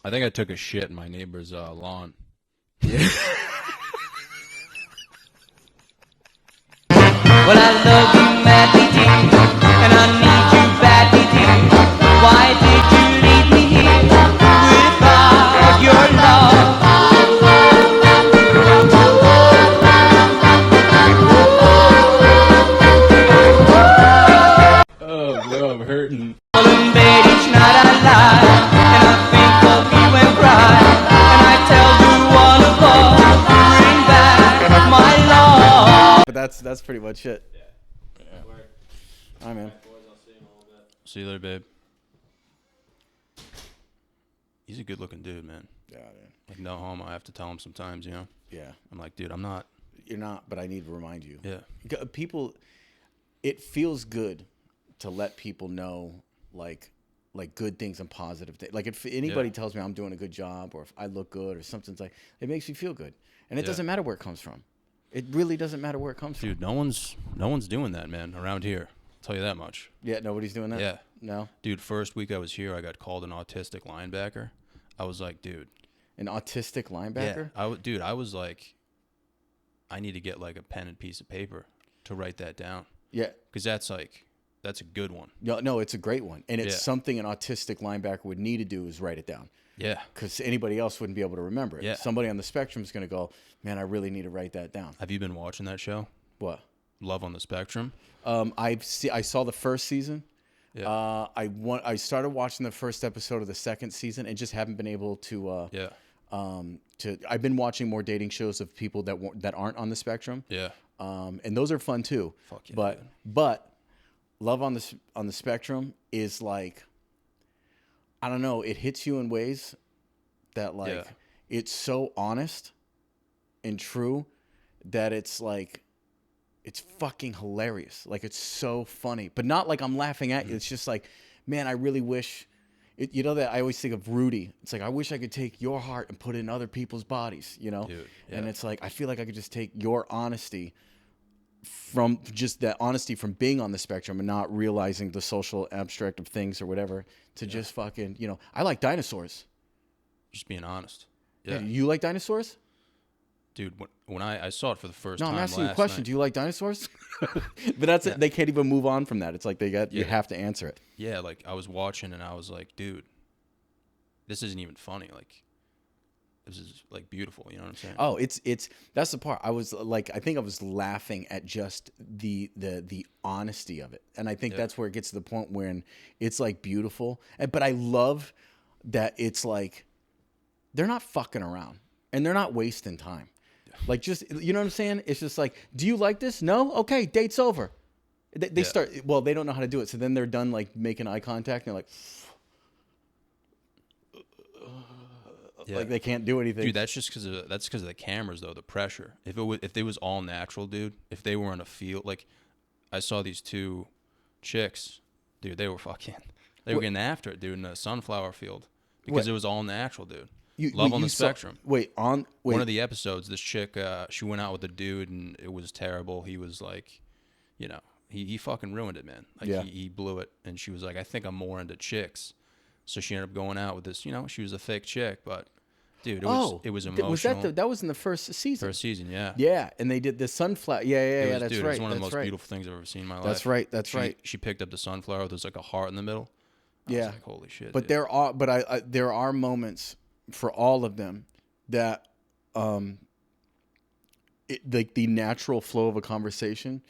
I think I took a shit in my neighbor's lawn. Yeah. Well, I love you madly, dear, and I need you badly, dear. Why did you leave me here without your love? Oh, bro, I'm hurting. Well, in bed each night I lie, and I think of you and cry, and I tell you one above, bring back my love. But that's pretty much it. All right, man. See you later, babe. He's a good-looking dude, man. Yeah, man. Like, no homo. I have to tell him sometimes, you know? Yeah. I'm like, dude, I'm not. You're not, but I need to remind you. Yeah. People, it feels good to let people know, like good things and positive things. Like if anybody tells me I'm doing a good job or if I look good or something's like, it makes me feel good. And it doesn't matter where it comes from. It really doesn't matter where it comes from. Dude, no one's doing that, man, around here. I'll tell you that much. Yeah, nobody's doing that? Yeah. No? Dude, first week I was here, I got called an autistic linebacker. I was like, dude. An autistic linebacker? Yeah. Dude, I was like, I need to get like a pen and piece of paper to write that down. Yeah. Because that's a good one. No, it's a great one. And it's something an autistic linebacker would need to do is write it down. Yeah. Because anybody else wouldn't be able to remember it. Yeah. Somebody on the spectrum is going to go, man, I really need to write that down. Have you been watching that show? What? Love on the Spectrum? I saw the first season. Yeah. I started watching the first episode of the second season and just haven't been able to. I've been watching more dating shows of people that aren't on the spectrum. Yeah. And those are fun too. Fuck yeah. But Love on the Spectrum is like, I don't know, it hits you in ways that like it's so honest and true that it's like it's fucking hilarious. Like it's so funny, but not like I'm laughing at you. It's just like, man, I really wish you know that I always think of Rudy. It's like I wish I could take your heart and put it in other people's bodies, you know? Dude, yeah. And it's like I feel like I could just take your honesty from just that honesty from being on the spectrum and not realizing the social abstract of things or whatever to just fucking, you know, I like dinosaurs. Just being honest. Yeah. Hey, you like dinosaurs? Dude, when I saw it for the first No, time I'm asking you a last question. night. Do you like dinosaurs? But that's it. They can't even move on from that. It's like you have to answer it. Yeah, like I was watching and I was like, dude, this isn't even funny. Like, this is like beautiful. You know what I'm saying? Oh, it's that's the part. I was like, I think I was laughing at just the honesty of it, and I think that's where it gets to the point when it's like beautiful. But I love that it's like they're not fucking around and they're not wasting time. Like, just, you know what I'm saying? It's just like, do you like this? No? Okay, date's over. They start, well, they don't know how to do it. So then they're done, like, making eye contact. And they're like, like they can't do anything. Dude, that's just because of the cameras, though, the pressure. If it was all natural, dude, if they were in a field, like, I saw these two chicks, dude, they were getting after it, dude, in a sunflower field. Because it was all natural, dude. Love on the Spectrum. Wait. One of the episodes, this chick, she went out with a dude and it was terrible. He was like, you know, he fucking ruined it, man. Like he blew it. And she was like, I think I'm more into chicks. So she ended up going out with this, you know, she was a fake chick, but dude, it was emotional. Was that was in the first season? First season, yeah. Yeah, and they did the sunflower. Yeah, that's dude, right. It was one of the that's most right. beautiful things I've ever seen in my life. That's right. That's right. She picked up the sunflower. There's like a heart in the middle. I was like, holy shit. But dude. there are moments for all of them that like the natural flow of a conversation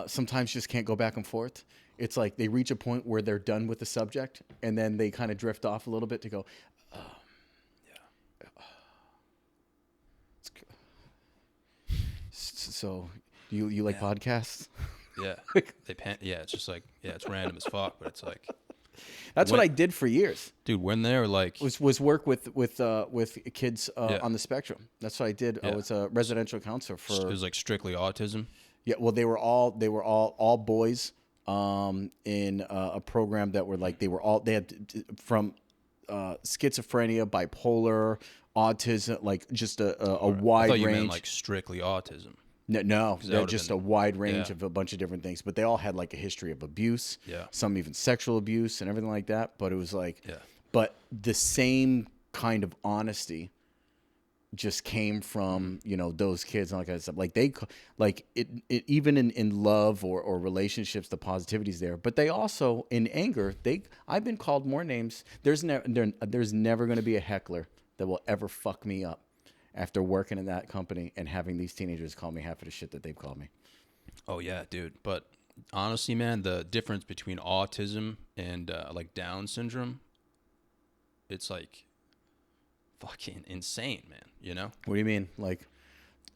sometimes just can't go back and forth. It's like they reach a point where they're done with the subject and then they kind of drift off a little bit to go so you like podcasts? Yeah. It's just like, it's random as fuck, but it's like, that's what I did for years, dude. When they're like, was work with kids on the spectrum. That's what I did. Yeah. I was a residential counselor for. It was like strictly autism. Yeah, well, they were all boys in a program that were like they had from schizophrenia, bipolar, autism, like just a wide I thought range. You meant like strictly autism. No, they're just a wide range of a bunch of different things. But they all had like a history of abuse, some even sexual abuse and everything like that. But it was like, but the same kind of honesty just came from, those kids and all that kind of stuff. Like it even in love or relationships, the positivity's there, but they also, in anger, I've been called more names. There's never going to be a heckler that will ever fuck me up after working in that company and having these teenagers call me half of the shit that they've called me. Oh yeah, dude. But honestly, man, the difference between autism and like Down syndrome, it's like fucking insane, man. You know? What do you mean? Like,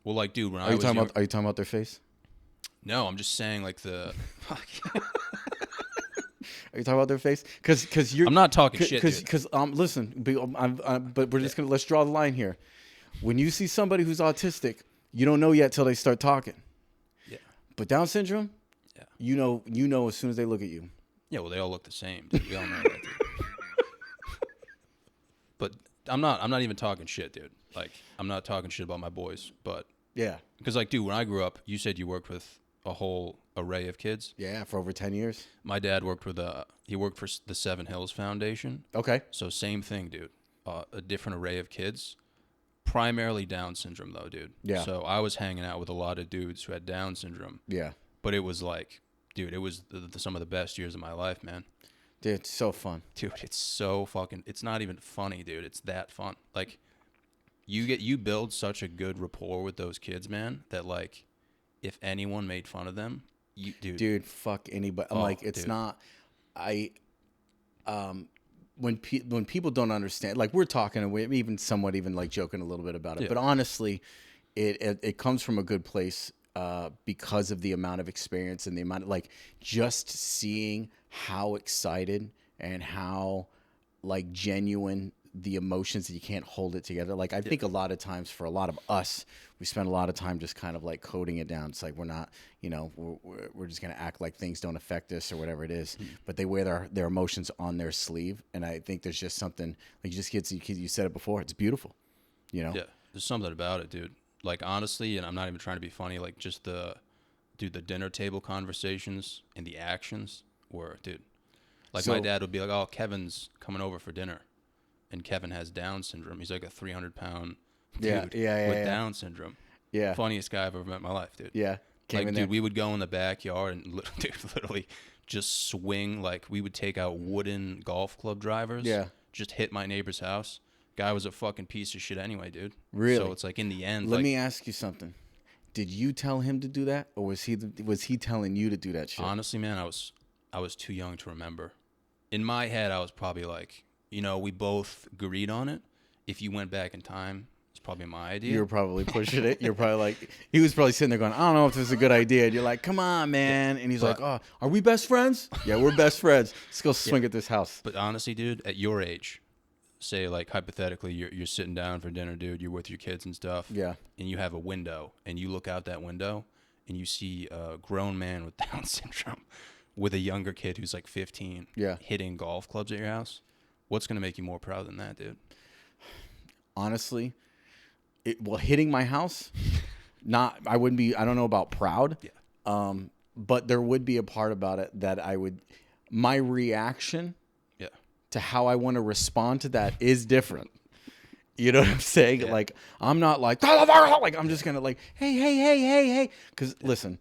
well, like, dude, when are you talking about their face? No, I'm just saying, like, the. Are you talking about their face? Because you're. I'm not talking shit. Because listen, but we're just gonna let's draw the line here. When you see somebody who's autistic, you don't know yet till they start talking. Yeah. But Down syndrome, yeah, you know as soon as they look at you. Yeah, well, they all look the same. Dude. We all know that, dude. But I'm not even talking shit, dude. Like, I'm not talking shit about my boys, but yeah, because like, dude, when I grew up, you said you worked with a whole array of kids. Yeah, for over 10 years. My dad worked for the Seven Hills Foundation. Okay. So same thing, dude. A different array of kids, primarily Down syndrome, though, dude. Yeah. So I was hanging out with a lot of dudes who had Down syndrome. Yeah. But it was like, dude, it was some of the best years of my life, man. Dude, it's so fun. Dude, it's so fucking. It's not even funny, dude. It's that fun. Like, you build such a good rapport with those kids, man. That like, if anyone made fun of them, dude, fuck anybody. I'm like, it's dude. Not. When people don't understand, like we're talking, and we even somewhat even like joking a little bit about it. Yeah. But honestly, it comes from a good place because of the amount of experience and the amount of like just seeing how excited and how like genuine the emotions that you can't hold it together. Like I think a lot of times for a lot of us, we spend a lot of time just kind of like coding it down. It's like we're not, we're just gonna act like things don't affect us or whatever it is. Mm-hmm. But they wear their emotions on their sleeve, and I think there's just something like you said it before. It's beautiful, Yeah, there's something about it, dude. Like honestly, and I'm not even trying to be funny. Like just the dinner table conversations and the actions were, dude. Like my dad would be like, "Oh, Kevin's coming over for dinner." And Kevin has Down syndrome. He's like a 300-pound dude with Down syndrome. Yeah. Funniest guy I've ever met in my life, dude. Yeah. Dude, we would go in the backyard and literally just swing. Like, we would take out wooden golf club drivers. Yeah. Just hit my neighbor's house. Guy was a fucking piece of shit anyway, dude. Really? So it's like in the end. Let me ask you something. Did you tell him to do that, or was he telling you to do that shit? Honestly, man, I was too young to remember. In my head, I was probably like, we both agreed on it. If you went back in time, it's probably my idea. You were probably pushing it. You're probably like, he was probably sitting there going, I don't know if this is a good idea. And you're like, come on, man. And he's like, oh, are we best friends? Yeah, we're best friends. Let's go swing at this house. But honestly, dude, at your age, say like hypothetically, you're sitting down for dinner, dude. You're with your kids and stuff. Yeah. And you have a window, and you look out that window, and you see a grown man with Down syndrome with a younger kid who's like 15 hitting golf clubs at your house. What's going to make you more proud than that, dude? Honestly, hitting my house, I wouldn't be, I don't know about proud. Yeah. But there would be a part about it that my reaction to how I want to respond to that is different. You know what I'm saying? Yeah. Like, I'm not like I'm just going to like, hey. Because listen,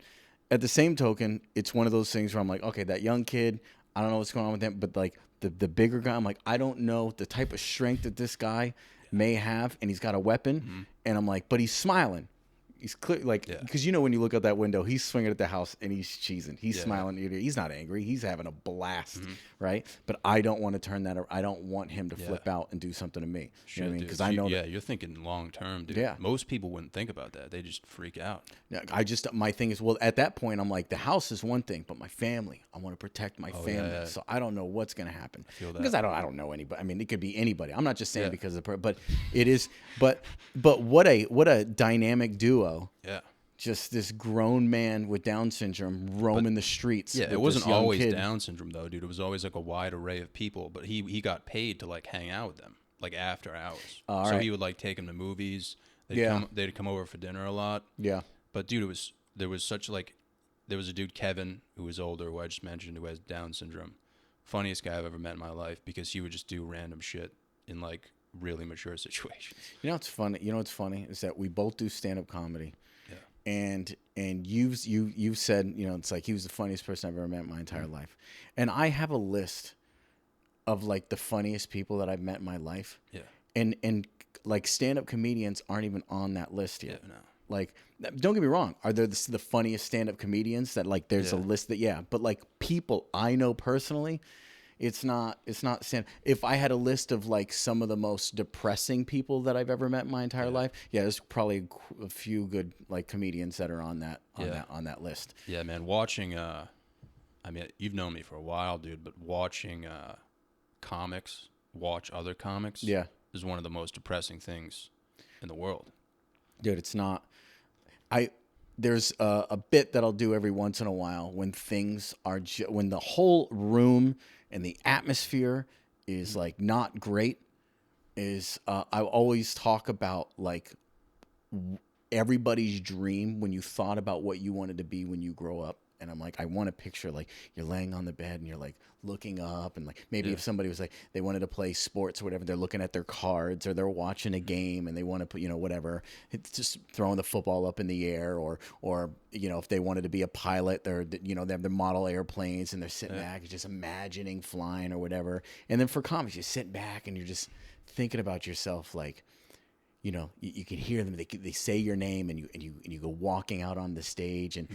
at the same token, it's one of those things where I'm like, okay, that young kid, I don't know what's going on with him, but like, the bigger guy, I'm like, I don't know the type of strength that this guy may have, and he's got a weapon, and I'm like, but he's smiling. He's clear, like, because when you look out that window, he's swinging at the house and he's cheesing. He's smiling. He's not angry. He's having a blast, right? But I don't want to turn that. I don't want him to flip out and do something to me. You know what I mean? Because I know. Yeah, you're thinking long term, dude. Yeah. Most people wouldn't think about that. They just freak out. Yeah. My thing is, well, at that point, I'm like, the house is one thing, but my family. I want to protect my family, so I don't know what's gonna happen. I feel that. Because I don't know anybody. I mean, it could be anybody. I'm not just saying because of but it is. But what a dynamic duo. Yeah. Just this grown man with Down syndrome roaming the streets. Yeah, it wasn't always Down syndrome though, dude. It was always like a wide array of people. But he got paid to like hang out with them, like after hours. So he would like take them to movies. They'd come over for dinner a lot. Yeah. But dude, there was a dude, Kevin, who was older, who I just mentioned, who has Down syndrome. Funniest guy I've ever met in my life, because he would just do random shit in like really mature situations. You know what's funny? You know what's funny is that we both do stand-up comedy. Yeah. And you've said, you know, it's like he was the funniest person I've ever met in my entire life. And I have a list of like the funniest people that I've met in my life. Yeah. And like stand-up comedians aren't even on that list yet. Yeah, no. Like, don't get me wrong. Are there the funniest stand-up comedians that like there's a list that, but like people I know personally, it's not if I had a list of like some of the most depressing people that I've ever met in my entire life, there's probably a few good like comedians that are on that list. Yeah, man, watching I mean, you've known me for a while, dude, but watching watch other comics is one of the most depressing things in the world. Dude, it's not. There's a bit that I'll do every once in a while when things are when the whole room and the atmosphere is like not great. I always talk about like everybody's dream when you thought about what you wanted to be when you grow up. And I'm like, I want to picture like you're laying on the bed and you're like looking up, and like maybe if somebody was like they wanted to play sports or whatever, they're looking at their cards or they're watching a game and they want to put, you know, whatever, it's just throwing the football up in the air, or you know, if they wanted to be a pilot, they're, you know, they have their model airplanes and they're sitting back just imagining flying or whatever. And then for comics, you sit back and you're just thinking about yourself like, you know, you can hear them. They say your name, and you go walking out on the stage, and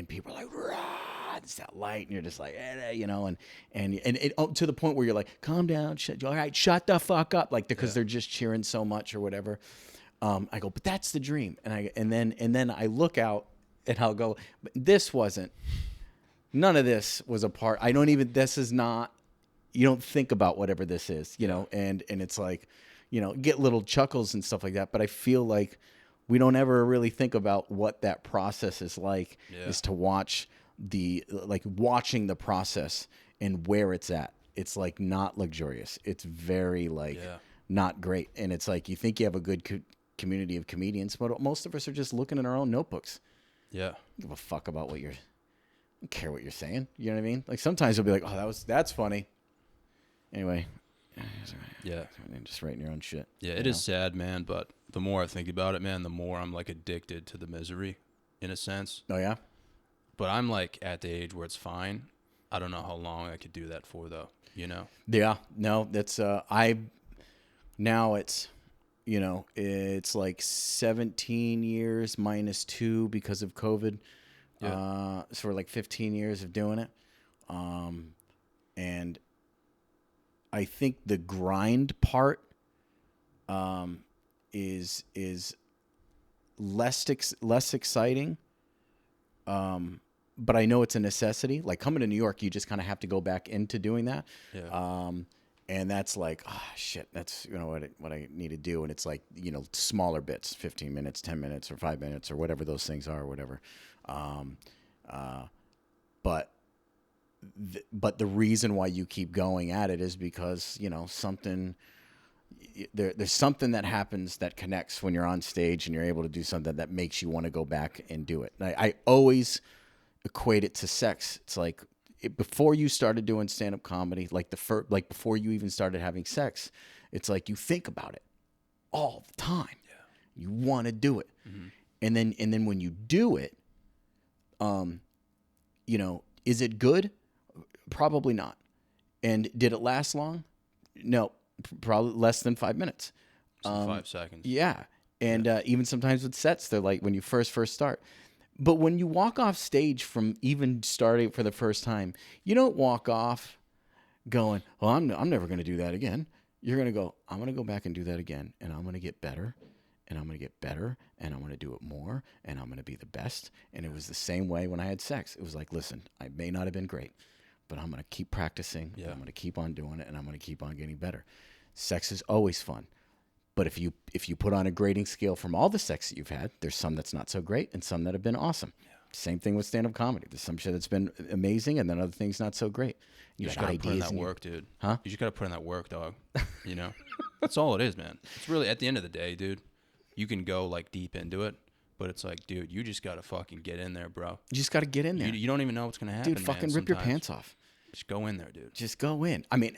people are like, rah, it's that light, and you're just like, you know, and it, to the point where you're like, calm down, all right, shut the fuck up, like because they're just cheering so much or whatever. I go, but that's the dream, and then I look out and I'll go, but this wasn't. None of this was a part. I don't even. This is not. You don't think about whatever this is, you know, and it's like, you know, get little chuckles and stuff like that. But I feel like we don't ever really think about what that process is like, is to watch watching the process and where it's at. It's like not luxurious. It's very like not great. And it's like, you think you have a good community of comedians, but most of us are just looking at our own notebooks. Yeah. Don't give a fuck about I don't care what you're saying. You know what I mean? Like sometimes you'll be like, oh, that's funny. Anyway. Yeah. Just writing your own shit. Yeah, it is sad, man, but the more I think about it, man, the more I'm like addicted to the misery in a sense. Oh, yeah? But I'm like at the age where it's fine. I don't know how long I could do that for though, you know? Yeah. No, that's now it's, you know, it's like 17 years minus 2 because of COVID. Yeah. So we're like 15 years of doing it. And I think the grind part is less exciting, but I know it's a necessity. Like coming to New York, you just kind of have to go back into doing that. Yeah. And that's like, shit, that's, you know, what I need to do. And it's like, you know, smaller bits, 15 minutes, 10 minutes, or 5 minutes, or whatever those things are, or whatever. But the reason why you keep going at it is because, you know, there's something that happens that connects when you're on stage and you're able to do something that makes you want to go back and do it. I always equate it to sex. It's like before you started doing stand-up comedy, like before you even started having sex, it's like you think about it all the time. Yeah. You want to do it. Mm-hmm. And then when you do it, you know, is it good? Probably not. And did it last long? No, probably less than 5 minutes. 5 seconds. Yeah. And even sometimes with sets, they're like when you first start. But when you walk off stage from even starting for the first time, you don't walk off going, well, I'm never going to do that again. You're going to go, I'm going to go back and do that again, and I'm going to get better, and I'm going to get better, and I'm going to do it more, and I'm going to be the best. And it was the same way when I had sex. It was like, listen, I may not have been great, but I'm going to keep practicing, and I'm going to keep on doing it, and I'm going to keep on getting better. Sex is always fun. But if you put on a grading scale from all the sex that you've had, there's some that's not so great and some that have been awesome. Yeah. Same thing with stand-up comedy. There's some shit that's been amazing and then other things not so great. You just gotta put in that work, dude. Huh? You just gotta put in that work, dog. You know? That's all it is, man. It's really, at the end of the day, dude, you can go like deep into it, but it's like, dude, you just gotta fucking get in there, bro. You just gotta get in there. You don't even know what's gonna happen, dude, fucking rip your pants off. Just go in there, dude. Just go in. I mean,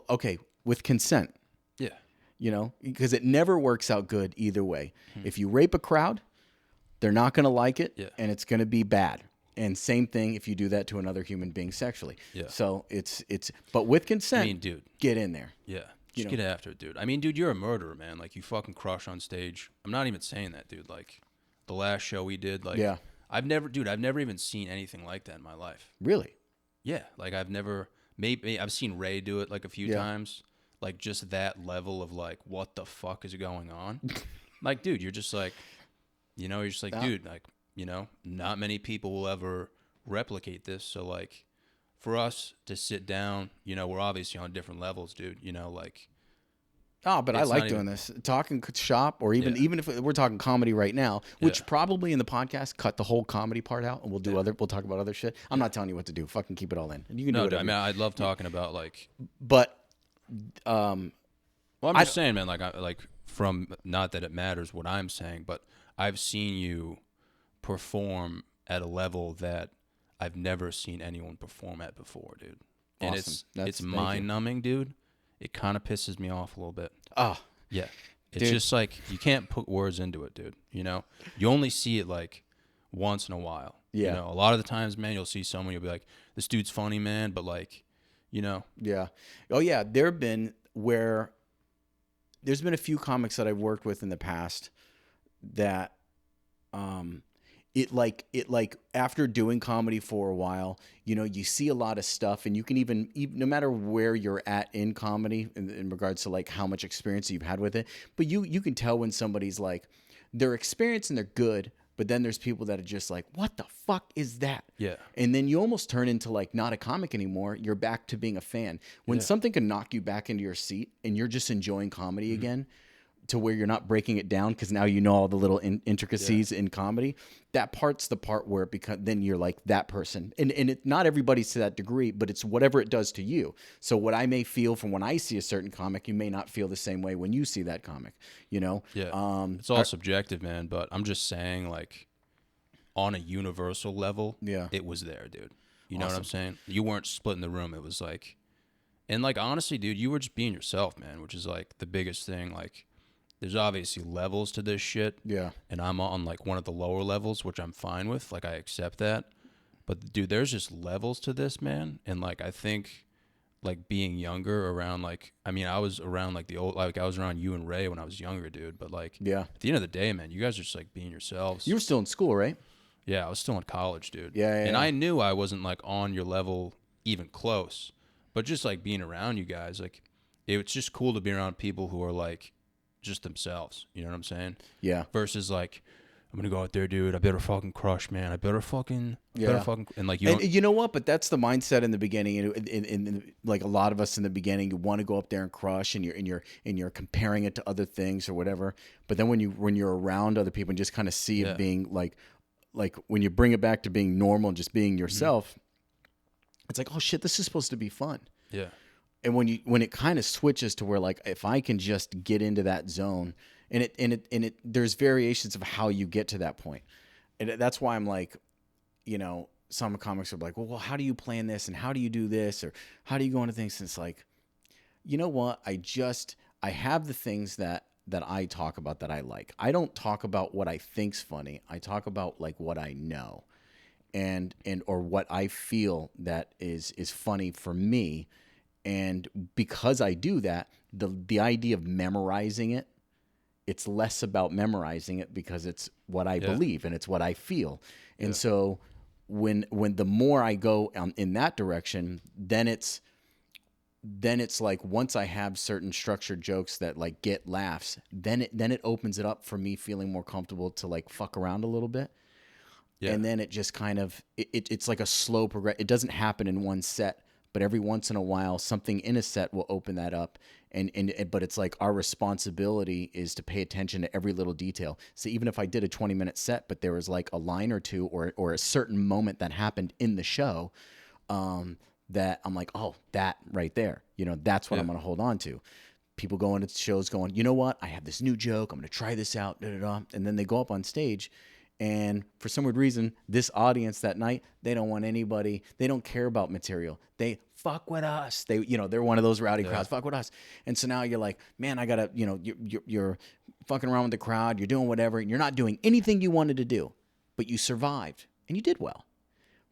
okay, with consent. Yeah. you know, because it never works out good either way. If you rape a crowd, they're not going to like it, and it's going to be bad. And same thing if you do that to another human being sexually. Yeah. So but with consent, I mean, dude, get in there. Yeah. Just get after it, dude. I mean, dude, you're a murderer, man. Like, you fucking crush on stage. I'm not even saying that, dude. Like, the last show we did, like, I've never even seen anything like that in my life. Really? Yeah. Like, maybe I've seen Ray do it, like, a few times. Like, just that level of, like, what the fuck is going on? Like, dude, you're just like, you know, dude, like, you know, not many people will ever replicate this. So, like, for us to sit down, you know, we're obviously on different levels, dude. You know, like. Oh, but I like doing this. Talking shop, or even if we're talking comedy right now, which probably in the podcast, cut the whole comedy part out, and we'll talk about other shit. I'm not telling you what to do. Fucking keep it all in. And you can do it. I mean, I love talking about, like. But, well, I'm just saying, man, like from, not that it matters what I'm saying, but I've seen you perform at a level that I've never seen anyone perform at before, dude. And it's mind-numbing, dude. It kind of pisses me off a little bit. Oh. Yeah. It's just like, you can't put words into it, dude. You know? You only see it, like, once in a while. Yeah. You know, a lot of the times, man, you'll see someone, you'll be like, this dude's funny, man, but, like, you know. Yeah. Oh, yeah. There's been a few comics that I've worked with in the past that it like after doing comedy for a while, you know, you see a lot of stuff, and you can even no matter where you're at in comedy in regards to like how much experience you've had with it, but you can tell when somebody's like, they're experienced and they're good, but then there's people that are just like, what the fuck is that? Yeah. And then you almost turn into like not a comic anymore. You're back to being a fan. When something can knock you back into your seat and you're just enjoying comedy again, to where you're not breaking it down because now you know all the little intricacies in comedy. That part's the part where then you're like that person. And not everybody's to that degree, but it's whatever it does to you. So what I may feel from when I see a certain comic, you may not feel the same way when you see that comic, you know? Yeah. It's all subjective, man, but I'm just saying, like, on a universal level, it was there, dude. You know what I'm saying? You weren't splitting the room. It was like, and like, honestly, dude, you were just being yourself, man, which is like the biggest thing. Like, there's obviously levels to this shit. Yeah. And I'm on like one of the lower levels, which I'm fine with. Like, I accept that. But dude, there's just levels to this, man. And like, I think like being younger around, like, I mean, I was around like I was around you and Ray when I was younger, dude. But like, at the end of the day, man, you guys are just like being yourselves. You were still in school, right? Yeah, I was still in college, dude. Yeah. And I knew I wasn't like on your level even close. But just like being around you guys, like, it's just cool to be around people who are like, just themselves, you know what I'm saying? Yeah. Versus like, I'm gonna go out there, dude. I better fucking crush, man. I better fucking, and like you know what? But that's the mindset in the beginning. In like a lot of us in the beginning, you want to go up there and crush, and you're comparing it to other things or whatever. But then when you're around other people and just kind of see it being like when you bring it back to being normal and just being yourself, it's like, oh shit, this is supposed to be fun. Yeah. And when it kind of switches to where like, if I can just get into that zone, and there's variations of how you get to that point. And that's why I'm like, you know, some comics are like, well, how do you plan this? And how do you do this? Or how do you go into things? And it's like, you know what? I have the things that I talk about that I like. I don't talk about what I think's funny. I talk about like what I know and or what I feel that is funny for me. And because I do that, the idea of memorizing it, it's less about memorizing it because it's what I believe and it's what I feel. And so when the more I go in that direction, then it's like once I have certain structured jokes that like get laughs, then it opens it up for me feeling more comfortable to like fuck around a little bit. Yeah. And then it just kind of it's like a slow progress. It doesn't happen in one set. But every once in a while, something in a set will open that up, but it's like our responsibility is to pay attention to every little detail. So even if I did a 20-minute set, but there was like a line or two or a certain moment that happened in the show, that I'm like, oh, that right there, you know, that's what I'm going to hold on to. People go into shows going, you know what, I have this new joke, I'm going to try this out, and then they go up on stage, And for some weird reason, this audience that night, they don't want anybody. They don't care about material. They fuck with us. They're one of those rowdy crowds. Fuck with us. And so now you're like, man, I gotta, you're fucking around with the crowd. You're doing whatever. And you're not doing anything you wanted to do, but you survived and you did well.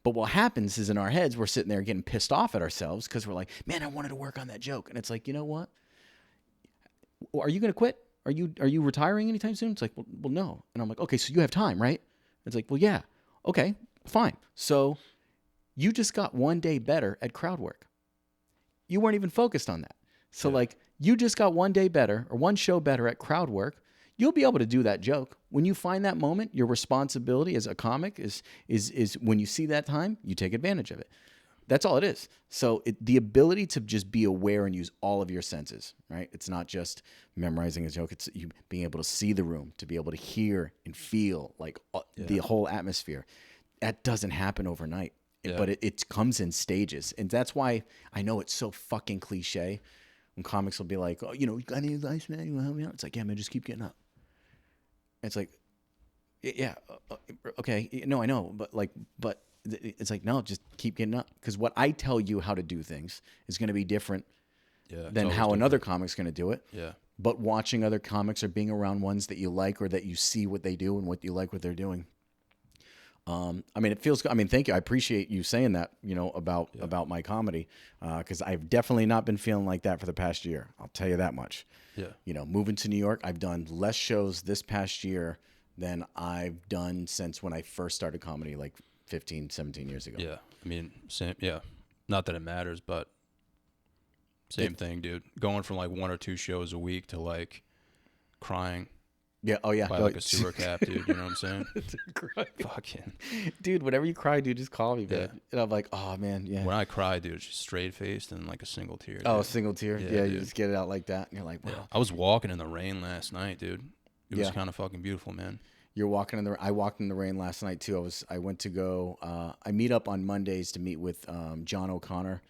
But what happens is in our heads, we're sitting there getting pissed off at ourselves because we're like, man, I wanted to work on that joke. And it's like, you know what? Are you going to quit? Are you retiring anytime soon? It's like, well, no. And I'm like, okay, so you have time, right? It's like, well, yeah. Okay, fine. So you just got one day better at crowd work. You weren't even focused on that. So like you just got one day better or one show better at crowd work. You'll be able to do that joke. When you find that moment, your responsibility as a comic is when you see that time, you take advantage of it. That's all it is. So the ability to just be aware and use all of your senses, right? It's not just memorizing a joke. It's you being able to see the room, to be able to hear and feel like the whole atmosphere. That doesn't happen overnight, but it comes in stages. And that's why I know it's so fucking cliche when comics will be like, oh, you got any advice, man? You want to help me out? It's like, yeah, man, just keep getting up. It's like, yeah, okay. No, I know. But it's like, no, just keep getting up. Because what I tell you how to do things is going to be different than how another comic's going to do it. Yeah. But watching other comics or being around ones that you like or that you see what they do and what you like what they're doing. I mean, it feels good. I mean, thank you. I appreciate you saying that, about my comedy. Because I've definitely not been feeling like that for the past year. I'll tell you that much. Yeah. Moving to New York, I've done less shows this past year than I've done since when I first started comedy, like 15, 17 years ago. Yeah. I mean, same. Yeah. Not that it matters, but same thing, dude. Going from like 1 or 2 shows a week to like crying. Yeah. Oh, yeah. By like a sewer cap, dude. You know what I'm saying? Fucking. Dude, whenever you cry, dude, just call me, man. Yeah. And I'm like, oh, man, yeah. When I cry, dude, it's just straight-faced and like a single tear. Oh, a single tear? Yeah, you just get it out like that. And you're like, wow. Yeah. I was walking in the rain last night, dude. It was kind of fucking beautiful, man. You're walking in the. I walked in the rain last night too. I went to go. I meet up on Mondays to meet with John O'Connor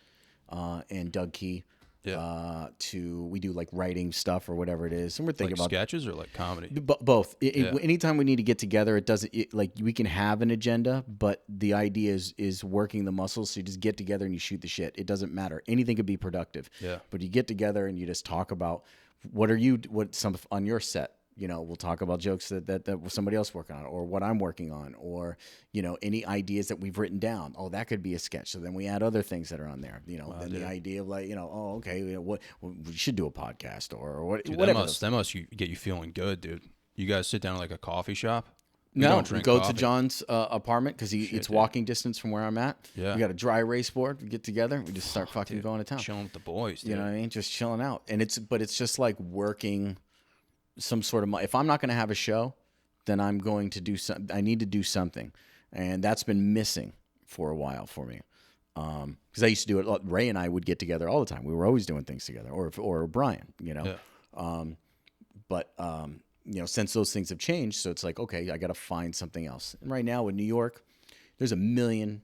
and Doug Key. Yeah. We do like writing stuff or whatever it is, and we're thinking about sketches or like comedy. Both. Anytime we need to get together, it doesn't like we can have an agenda, but the idea is working the muscles. So you just get together and you shoot the shit. It doesn't matter. Anything could be productive. Yeah. But you get together and you just talk about what's on your set. We'll talk about jokes that somebody else working on, or what I'm working on, or any ideas that we've written down. Oh, that could be a sketch. So then we add other things that are on there. Then the idea of like, oh, okay, what we should do a podcast or what. Dude, whatever. That must get you feeling good, dude. You guys sit down at like a coffee shop. No, we go to John's apartment because it's walking distance from where I'm at. Yeah, we got a dry erase board. We get together. We just start fucking going to town, chilling with the boys. Dude. You know what I mean? Just chilling out, and it's just like working. Some sort of, if I'm not going to have a show, then I'm going to do some. I need to do something, and that's been missing for a while for me. Because I used to do it. Ray and I would get together all the time. We were always doing things together, or Brian, Yeah. But since those things have changed, so it's like, okay, I got to find something else. And right now in New York, there's a million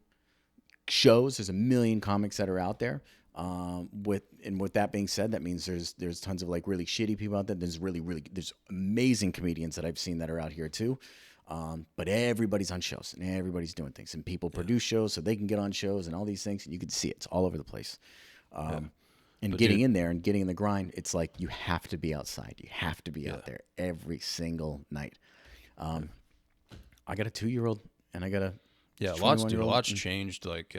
shows. There's a million comics that are out there. With that being said, that means there's tons of like really shitty people out there. There's there's amazing comedians that I've seen that are out here too. But everybody's on shows and everybody's doing things, and people produce shows so they can get on shows and all these things, and you can see it. It's all over the place. And getting in there and getting in the grind, it's like you have to be outside. You have to be out there every single night. I got a 2-year-old and I got a lots changed. Like,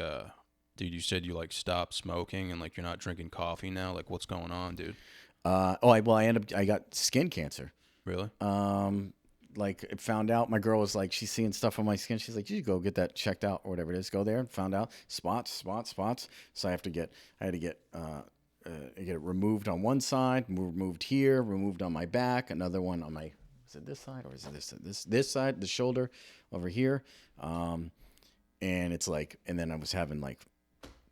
dude, you said you like stopped smoking and like you're not drinking coffee now. Like, what's going on, dude? I got skin cancer. Really? Like, it found out. My girl was like, she's seeing stuff on my skin. She's like, you should go get that checked out or whatever it is. Go there and found out spots. So I had to get it removed on one side, removed here, removed on my back, another one on my, is it this side or is it this side, the shoulder over here. And it's like, and then I was having like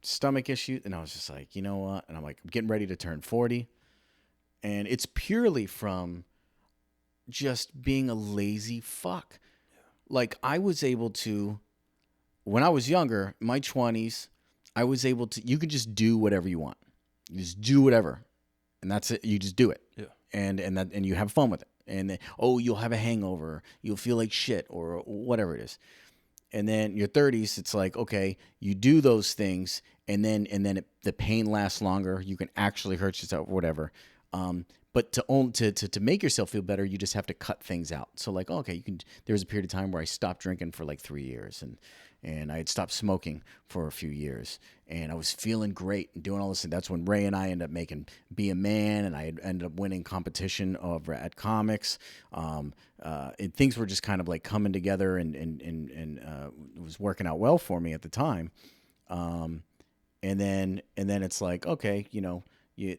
stomach issues, and I was just like, you know what? And I'm like, I'm getting ready to turn 40. And it's purely from just being a lazy fuck. Yeah. Like, I was able to, when I was younger, my 20s, I was able to, you could just do whatever you want. You just do whatever. And that's it. You just do it. Yeah. And you have fun with it. And then, oh, you'll have a hangover. You'll feel like shit or whatever it is. And then your 30s, it's like, okay, you do those things, and then the pain lasts longer. You can actually hurt yourself or whatever. But to make yourself feel better, you just have to cut things out. So like, okay, there was a period of time where I stopped drinking for like 3 years, and I had stopped smoking for a few years, and I was feeling great and doing all this. And that's when Ray and I ended up making Be a Man, and I had ended up winning competition over at comics. And things were just kind of like coming together, and it was working out well for me at the time. And then it's like, okay,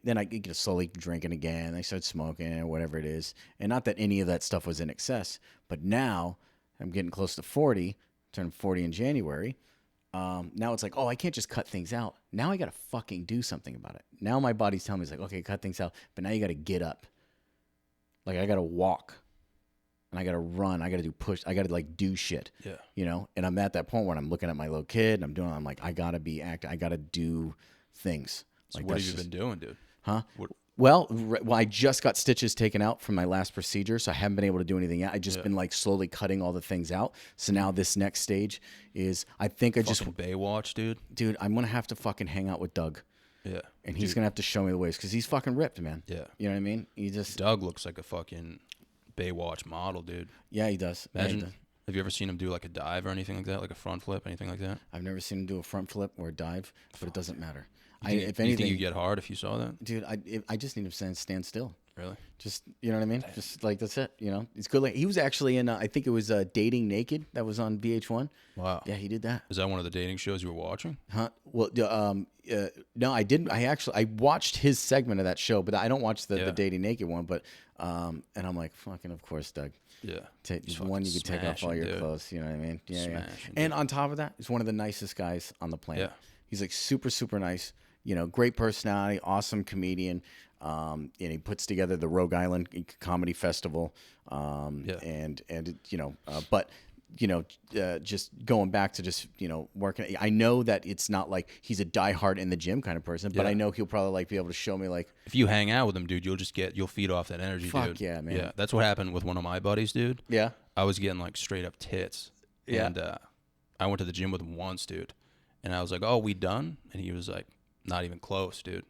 then I get slowly drinking again. I start smoking or whatever it is. And not that any of that stuff was in excess, but now I'm getting close to 40, turning 40 in January. Now it's like, oh, I can't just cut things out. Now I got to fucking do something about it. Now my body's telling me, it's like, okay, cut things out. But now you got to get up. Like I got to walk. And I got to run. I got to do push. I got to like do shit. Yeah. And I'm at that point where I'm looking at my little kid. And I'm like, I got to be active. I got to do things. So like, what have you been doing, dude? Huh? Well, I just got stitches taken out from my last procedure, so I haven't been able to do anything yet. I just been like slowly cutting all the things out. So now this next stage is, I think I just Baywatch, dude. Dude, I'm gonna have to fucking hang out with Doug. Yeah. And he's gonna have to show me the ways because he's fucking ripped, man. Yeah. You know what I mean? Doug looks like a fucking Baywatch model, dude. Yeah, he does. Imagine. Yeah, he does. Have you ever seen him do like a dive or anything like that, like a front flip, anything like that? I've never seen him do a front flip or a dive, but it doesn't matter. If anything, you think you get hard if you saw that? Dude, I just need him to stand still. Really? Just, you know what I mean? Just like, that's it. He's good. Like, he was actually in, I think it was Dating Naked. That was on VH1. Wow. Yeah, he did that. Is that one of the dating shows you were watching? Huh? Well, no, I didn't. I watched his segment of that show, but I don't watch the Dating Naked one. But, and I'm like, fucking, of course, Doug. Yeah. One, you could take off all your clothes. You know what I mean? Yeah. And on top of that, he's one of the nicest guys on the planet. Yeah. He's like super, super nice. Great personality, awesome comedian. And he puts together the Rogue Island Comedy Festival. Just going back to just, working. I know that it's not like he's a diehard in the gym kind of person, but I know he'll probably like be able to show me like. If you hang out with him, dude, you'll feed off that energy, dude. Fuck yeah, man. Yeah, that's what happened with one of my buddies, dude. Yeah. I was getting like straight up tits. Yeah. And I went to the gym with him once, dude. And I was like, oh, we done? And he was like, not even close, dude.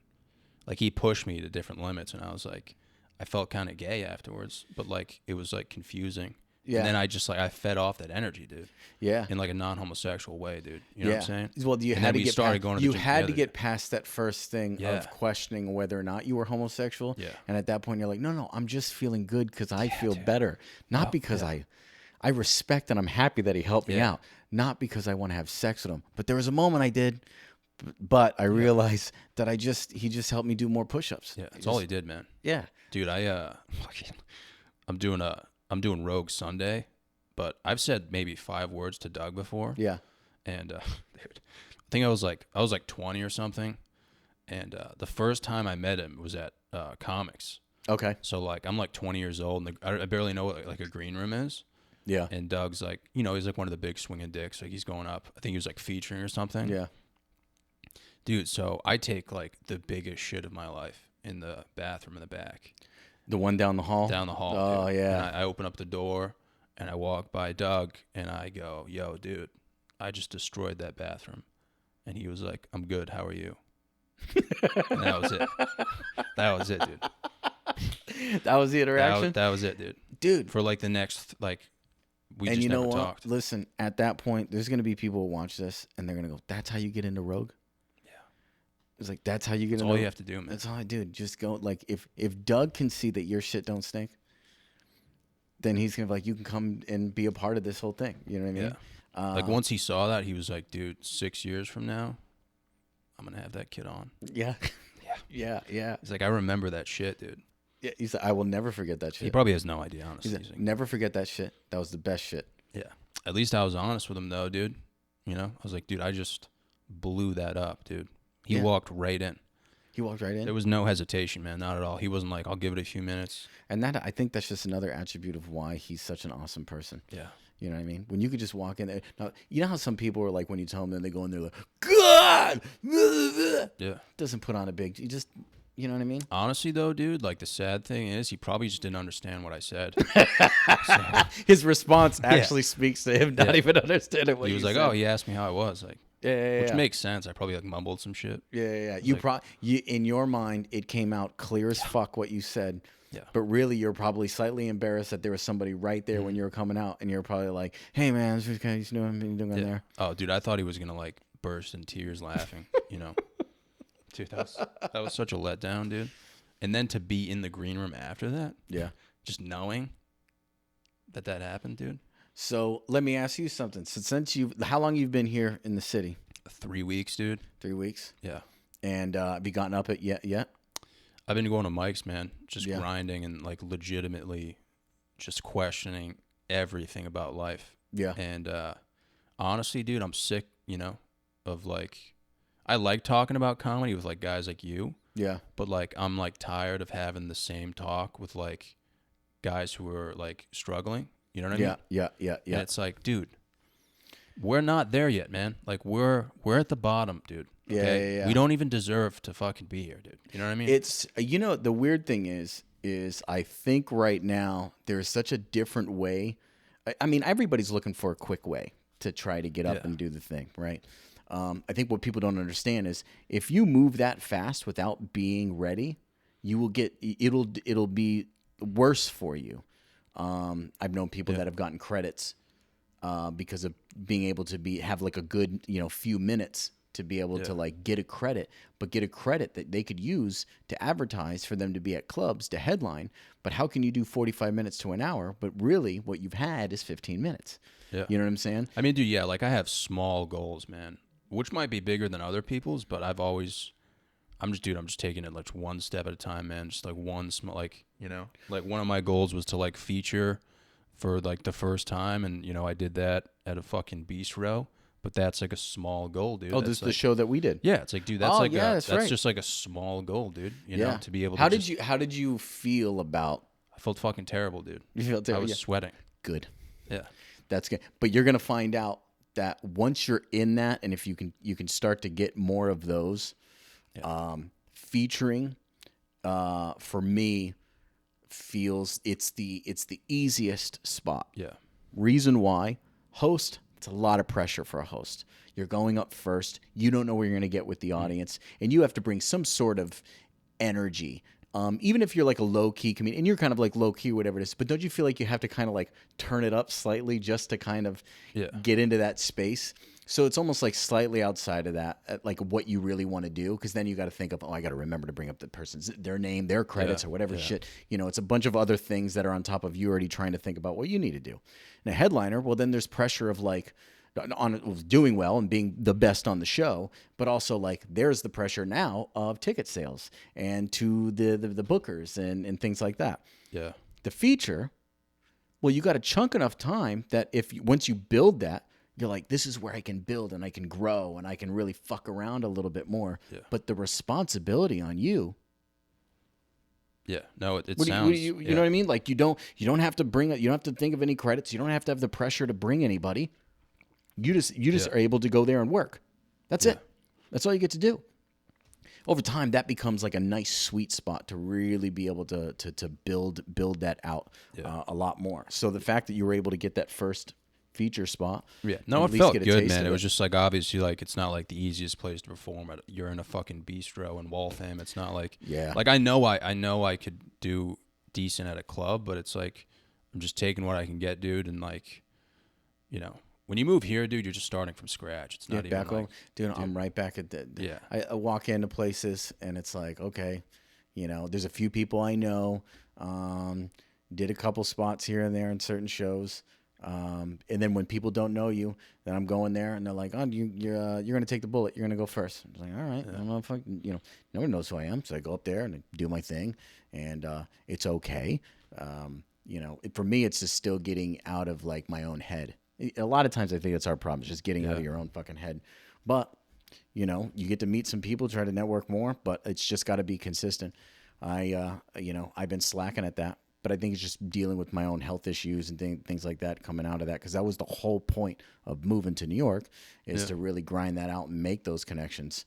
Like he pushed me to different limits, and I was like, I felt kind of gay afterwards, but like it was like confusing. Yeah. And then I fed off that energy, dude. Yeah. In like a non-homosexual way, dude. You know what I'm saying? Well, you had to get past that first thing of questioning whether or not you were homosexual. Yeah. And at that point, you're like, no, I'm just feeling good because I feel better, not because I respect and I'm happy that he helped me out, not because I want to have sex with him. But there was a moment I did. But I realized that he just helped me do more push-ups. Yeah, that's all he did, man. Yeah, dude. I'm doing Rogue Sunday, but I've said maybe 5 words to Doug before. Yeah, and dude, I think I was like 20 or something, and the first time I met him was at comics. Okay. So like I'm like 20 years old, and I barely know what like a green room is. Yeah. And Doug's like, he's like one of the big swinging dicks. Like he's going up. I think he was like featuring or something. Yeah. Dude, so I take like the biggest shit of my life in the bathroom in the back. The one down the hall? Down the hall. Oh, dude. yeah. And I open up the door and I walk by Doug and I go, yo, dude, I just destroyed that bathroom. And he was like, I'm good. How are you? And that was it. That was it, dude. That was the interaction? That was it, dude. Dude. For like the next, like, we and just you know never what? talked. Listen, at that point, there's going to be people who watch this and they're going to go, that's how you get into Rogue? It's like, that's how you get into all you have to do, man. That's all I do. Just go, like, if Doug can see that your shit don't stink, then he's going to be like, you can come and be a part of this whole thing. You know what I mean? Yeah. Like, once he saw that, he was like, dude, 6 years from now, I'm going to have that kid on. Yeah. Yeah. He's like, I remember that shit, dude. Yeah, he's like, I will never forget that shit. He probably has no idea, honestly. He's like, never forget that shit. That was the best shit. Yeah. At least I was honest with him, though, dude. I was like, dude, I just blew that up, dude. He walked right in. He walked right in? There was no hesitation, man. Not at all. He wasn't like, I'll give it a few minutes. And that, I think that's just another attribute of why he's such an awesome person. Yeah. You know what I mean? When you could just walk in there. Now, you know how some people are like, when you tell them, then they go in there like, God! Yeah. Doesn't put on a big, You know what I mean? Honestly, though, dude, like the sad thing is he probably just didn't understand what I said. His response actually speaks to him not even understanding what he was like, said. "Oh, he asked me how I was." Like, which makes sense. I probably like mumbled some shit. Yeah. Like, You in your mind, it came out clear as fuck what you said. Yeah. But really, you're probably slightly embarrassed that there was somebody right there when you were coming out, and you're probably like, "Hey, man, this guy, you know what I'm doing there." Oh, dude, I thought he was gonna like burst in tears laughing. You know, dude, that was such a letdown, dude. And then to be in the green room after that, just knowing that happened, dude. So let me ask you something. So how long you've been here in the city? 3 weeks, dude. 3 weeks. Yeah. And have you gotten up it yet? I've been going to Mike's, man, just grinding and like legitimately just questioning everything about life. Yeah. And honestly, dude, I'm sick, you know, of like, I like talking about comedy with like guys like you. Yeah. But like, I'm like tired of having the same talk with like guys who are like struggling. You know what I mean? Yeah. And it's like, dude, we're not there yet, man. Like we're at the bottom, dude. Okay? Yeah. We don't even deserve to fucking be here, dude. You know what I mean? It's, the weird thing is I think right now there's such a different way. I mean, everybody's looking for a quick way to try to get up and do the thing, right? I think what people don't understand is if you move that fast without being ready, you will it'll be worse for you. I've known people that have gotten credits because of being able to have like a good, few minutes to be able to like get a credit that they could use to advertise for them to be at clubs to headline. But how can you do 45 minutes to an hour? But really what you've had is 15 minutes. Yeah. You know what I'm saying? I mean, dude, like I have small goals, man, which might be bigger than other people's, but I'm just taking it like one step at a time, man. Just like one small, like, like one of my goals was to like feature for like the first time. And, I did that at a fucking bistro, but that's like a small goal, dude. Oh, this is the show that we did. Yeah. It's like, dude, that's just like a small goal, dude, you know, to be able to. How did you feel about? I felt fucking terrible, dude. You felt terrible? I was sweating. Good. Yeah. That's good. But you're going to find out that once you're in that, and if you can start to get more of those, featuring, for me, feels it's the easiest spot. Yeah. Reason why, host, it's a lot of pressure for a host. You're going up first. You don't know where you're going to get with the audience, and you have to bring some sort of energy. Even if you're like a low-key comedian, and you're kind of like low-key, whatever it is, but don't you feel like you have to kind of like turn it up slightly just to kind of get into that space? So it's almost like slightly outside of that, like what you really want to do, because then you got to think of, I got to remember to bring up the person's, their name, their credits, or whatever shit. It's a bunch of other things that are on top of you already trying to think about what you need to do. And a headliner, well, then there's pressure of like, on doing well and being the best on the show, but also like there's the pressure now of ticket sales and to the bookers and things like that. Yeah. The feature, well, you got to chunk enough time that once you build that, you're like, this is where I can build and I can grow and I can really fuck around a little bit more. Yeah. But the responsibility on you. Yeah, no, it sounds. You know what I mean? Like you don't have to bring it. You don't have to think of any credits. You don't have to have the pressure to bring anybody. You just are able to go there and work. That's it. That's all you get to do. Over time, that becomes like a nice sweet spot to really be able to build that out a lot more. So the fact that you were able to get that first feature spot, it felt good, man. It was just like obviously like it's not like the easiest place to perform at. You're in a fucking bistro in Waltham. It's not like like I know I could do decent at a club, but it's like I'm just taking what I can get, dude, and like when you move here, dude, you're just starting from scratch. It's not even like, dude, I'm right back at the. I walk into places and it's like, okay, there's a few people I know. Did a couple spots here and there in certain shows. And then when people don't know you, then I'm going there and they're like, oh, you're going to take the bullet. You're going to go first. I'm like, all right, I don't know if no one knows who I am. So I go up there and I do my thing and, it's okay. For me, it's just still getting out of like my own head. A lot of times I think that's our problem, is just getting out of your own fucking head. But, you get to meet some people, try to network more, but it's just got to be consistent. I've been slacking at that, but I think it's just dealing with my own health issues and things like that coming out of that. Because that was the whole point of moving to New York, is to really grind that out and make those connections.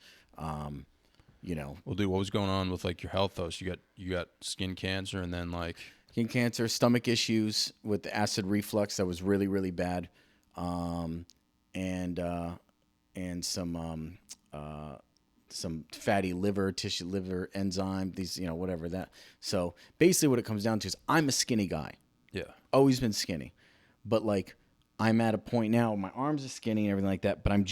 you know. Well, dude, what was going on with like your health though? So you got skin cancer and then like Skin cancer, stomach issues with the acid reflux that was really, really bad, and some fatty liver enzyme, these, you know, whatever that. So basically what it comes down to is I'm a skinny guy. yeah. Always been skinny. But like I'm at a point now, my arms are skinny and everything like that, but I'm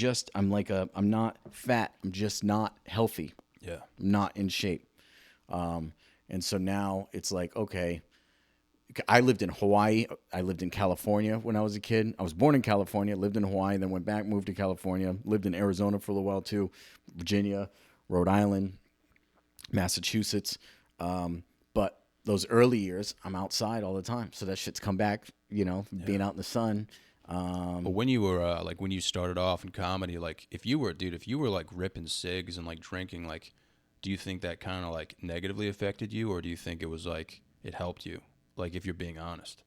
not fat. I'm just not healthy. Yeah. I'm not in shape. And so now it's like, okay, I lived in Hawaii. I lived in California when I was a kid. I was born in California, lived in Hawaii, then went back, moved to California, lived in Arizona for a little while too, Virginia, Rhode Island, Massachusetts. But those early years, I'm outside all the time. So that shit's come back, you know, being out in the sun. But when you were like when you started off in comedy, like if you were like ripping cigs and like drinking, like do you think that kind of like negatively affected you, or do you think it was like it helped you? Like if you're being honest.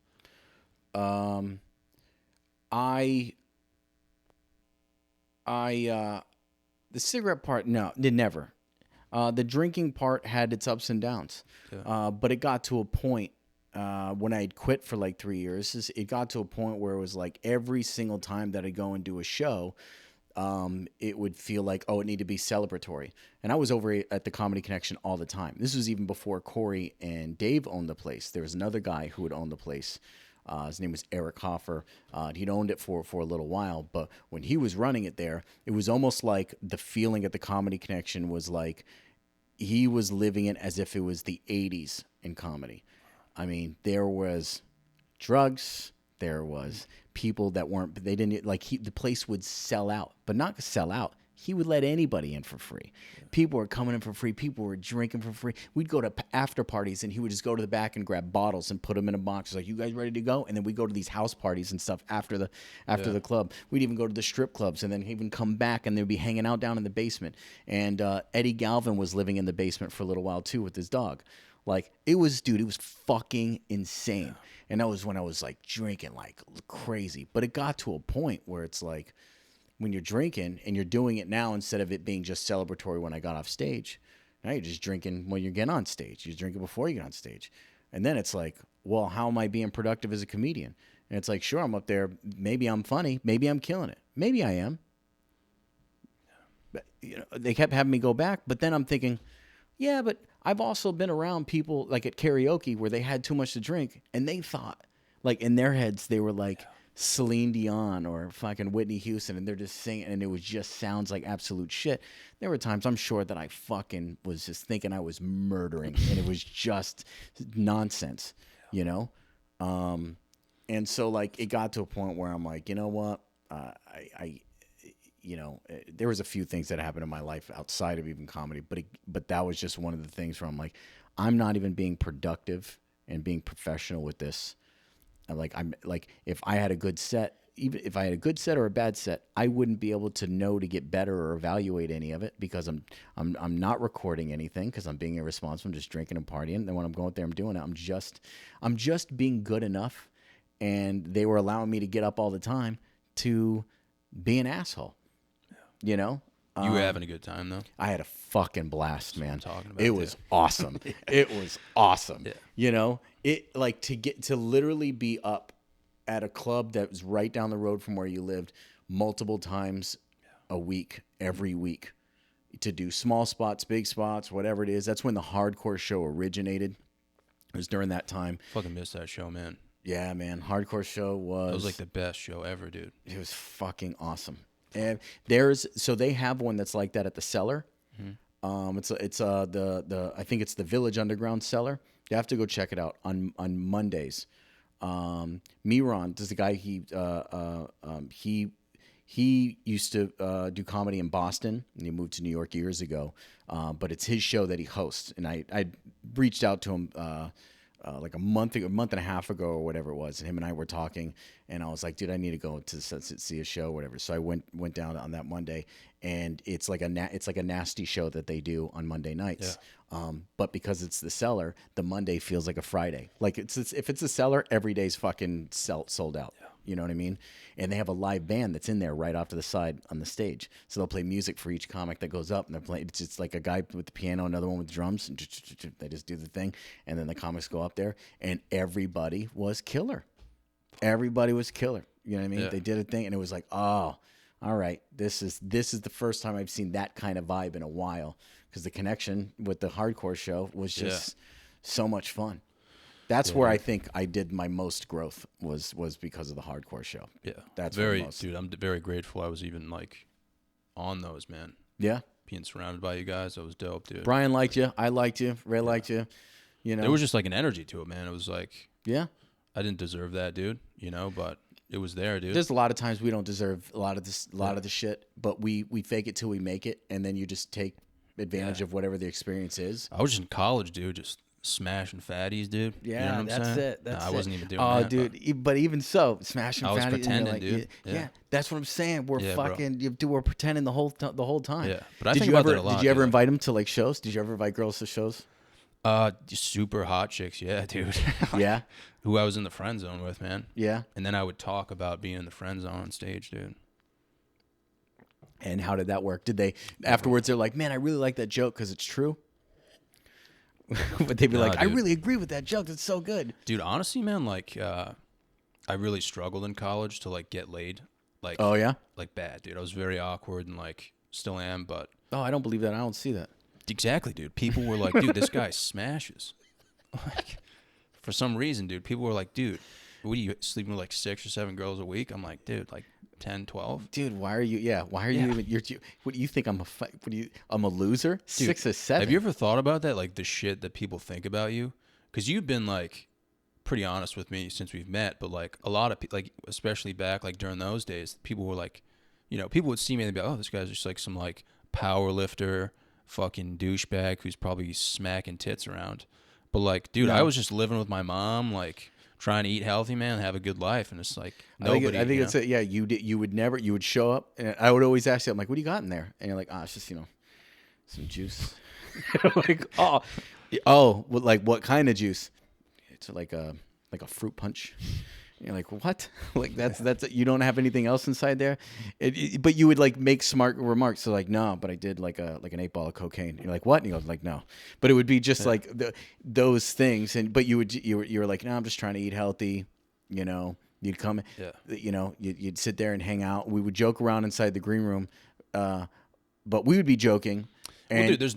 The cigarette part, no, never. The drinking part had its ups and downs. Yeah. But it got to a point when I had quit for like 3 years. It got to a point where it was like every single time that I go and do a show, it would feel like, oh, it needed to be celebratory. And I was over at the Comedy Connection all the time. This was even before Corey and Dave owned the place. There was another guy who had owned the place. His name was Eric Hoffer. He'd owned it for a little while, but when he was running it there, it was almost like the feeling at the Comedy Connection was like he was living it as if it was the 80s in comedy. I mean, there was drugs, there was people that weren't, they didn't, like, the place would sell out, but not sell out. He would let anybody in for free. People were coming in for free. People were drinking for free. We'd go to after parties, and he would just go to the back and grab bottles and put them in a box. Like, you guys ready to go? And then we'd go to these house parties and stuff after the club. We'd even go to the strip clubs, and then even come back, and they'd be hanging out down in the basement. And Eddie Galvin was living in the basement for a little while, too, with his dog. Like, it was fucking insane. Yeah. And that was when I was, like, drinking like crazy. But it got to a point where it's like, when you're drinking and you're doing it now instead of it being just celebratory when I got off stage, now you're just drinking when you get on stage. You're drinking before you get on stage. And then it's like, well, how am I being productive as a comedian? And it's like, sure, I'm up there. Maybe I'm funny. Maybe I'm killing it. Maybe I am. But, you know, they kept having me go back. But then I'm thinking, yeah, but I've also been around people like at karaoke where they had too much to drink and they thought, like in their heads, they were like Celine Dion or fucking Whitney Houston, and they're just singing, and it was just sounds like absolute shit. There were times I'm sure that I fucking was just thinking I was murdering, and it was just nonsense, you know? And so like it got to a point where I'm like, you know what? You know, there was a few things that happened in my life outside of even comedy, but that was just one of the things where I'm like, I'm not even being productive and being professional with this. I'm like, if I had a good set, even if I had a good set or a bad set, I wouldn't be able to know to get better or evaluate any of it because I'm not recording anything because I'm being irresponsible. I'm just drinking and partying. And then when I'm going there, I'm doing it. I'm just being good enough, and they were allowing me to get up all the time to be an asshole. You know, you were having a good time though. I had a fucking blast, man. It was awesome. Yeah. It was awesome. Yeah. You know, it like to literally be up at a club that was right down the road from where you lived multiple times a week, every week, to do small spots, big spots, whatever it is. That's when the hardcore show originated. It was during that time. Fucking missed that show, man. Yeah, man. Hardcore show was. It was like the best show ever, dude. It was fucking awesome. And so they have one that's like that at the Cellar. Mm-hmm. It's I think it's the Village Underground Cellar. You have to go check it out on Mondays. Miron, this is the guy he used to do comedy in Boston, and he moved to New York years ago. But it's his show that he hosts, and I reached out to him like a month and a half ago or whatever it was, and him and I were talking, and I was like, dude, I need to go to see a show or whatever. So I went down on that Monday, and it's like a nasty show that they do on Monday nights. Yeah. But because it's the Cellar, the Monday feels like a Friday. Like if it's a Cellar, every day's fucking sold out. Yeah. You know what I mean? And they have a live band that's in there right off to the side on the stage. So they'll play music for each comic that goes up, and they're playing. It's just like a guy with the piano, another one with drums, and they just do the thing, and then the comics go up there, and everybody was killer. Everybody was killer. You know what I mean? Yeah. They did a thing, and it was like, oh, all right, this is the first time I've seen that kind of vibe in a while, because the connection with the hardcore show was just so much fun. That's where I think I did my most growth was because of the hardcore show. Yeah, that's dude. I'm very grateful I was even like on those, man. Yeah, being surrounded by you guys, that was dope, dude. Brian liked you. I liked you. Ray liked you. You know, there was just like an energy to it, man. It was like, yeah, I didn't deserve that, dude. You know, but it was there, dude. There's a lot of times we don't deserve a lot of the shit, but we fake it till we make it, and then you just take advantage of whatever the experience is. I was just in college, dude, just smashing fatties, dude. Yeah, you know what I'm saying? That's I it. wasn't even doing that. Oh, dude, but even so, smashing fatties. I was pretending, like, dude. Yeah, that's what I'm saying. We're fucking, we're pretending the whole time. Yeah, but I think about that a lot. Did you ever invite them to like shows? Did you ever invite girls to shows? Super hot chicks, yeah, dude. Yeah. Who I was in the friend zone with, man. Yeah. And then I would talk about being in the friend zone on stage, dude. And how did that work? Did they afterwards? They're like, man, I really like that joke because it's true. But they'd be like, dude, I really agree with that joke. That's so good, dude. Honestly, man, like, I really struggled in college to like get laid. Like, oh yeah, like bad, dude. I was very awkward and like still am, but I don't believe that. I don't see that. Exactly, dude. People were like, dude, this guy smashes. Like, for some reason, dude, people were like, dude, what are you sleeping with like 6 or 7 girls a week? I'm like, dude, like 10, 12. Dude, why are you? Yeah, why are you even? What do you think? I'm a loser? Dude, 6 or 7. Have you ever thought about that? Like the shit that people think about you? Because you've been like pretty honest with me since we've met, but like a lot of people, like especially back like during those days, people were like, you know, people would see me and they'd be like, oh, this guy's just like some like power lifter, fucking douchebag who's probably smacking tits around. But like, dude, I was just living with my mom, like trying to eat healthy, man, have a good life, and it's like nobody. I think it's yeah. You would show up, and I would always ask you, I'm like, what do you got in there? And you're like, it's just some juice. Like well, like what kind of juice? It's like a fruit punch. And you're like, what? Like that's you don't have anything else inside there, but you would like make smart remarks. So like, no, but I did like an 8 ball of cocaine. And you're like, what? And he goes like, no, but it would be just like those things. And but you were like, no, I'm just trying to eat healthy. You know, you'd come, you know, you'd sit there and hang out. We would joke around inside the green room, but we would be joking. Well, dude, there's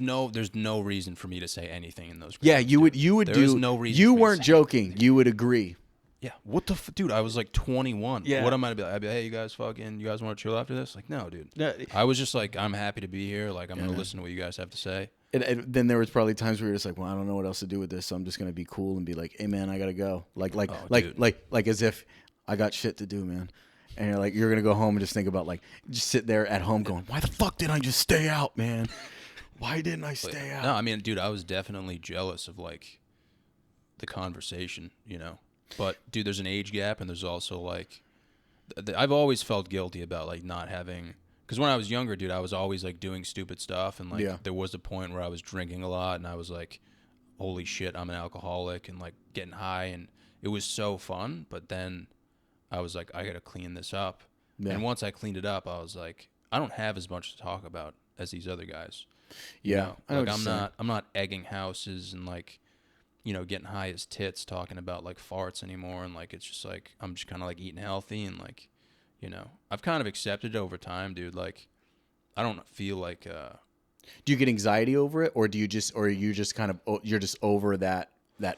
no reason for me to say anything in those. Yeah, you would There's no reason. You weren't joking. You would agree. Yeah, what the dude? I was like 21. Yeah. What am I to be like? I'd be like, hey, you guys want to chill after this? Like, no, dude. No. I was just like, I'm happy to be here. Like, I'm gonna listen to what you guys have to say. And then there was probably times where you're just like, well, I don't know what else to do with this, so I'm just gonna be cool and be like, hey, man, I gotta go. Like as if I got shit to do, man. And you're like, you're gonna go home and just think about like, just sit there at home going, why the fuck did I just stay out, man? Why didn't I stay out? No, I mean, dude, I was definitely jealous of like the conversation, you know. But dude, there's an age gap, and there's also like, I've always felt guilty about like not having, because when I was younger, dude, I was always like doing stupid stuff, and like there was a point where I was drinking a lot, and I was like, holy shit, I'm an alcoholic, and like getting high, and it was so fun. But then I was like, I gotta clean this up, and once I cleaned it up, I was like, I don't have as much to talk about as these other guys. Yeah, you know? Like I'm not egging houses and like, you know, getting high as tits talking about like farts anymore, and like it's just like I'm just kind of like eating healthy, and like, you know, I've kind of accepted it over time, dude. Like I don't feel like do you get anxiety over it, or are you just kind of you're just over that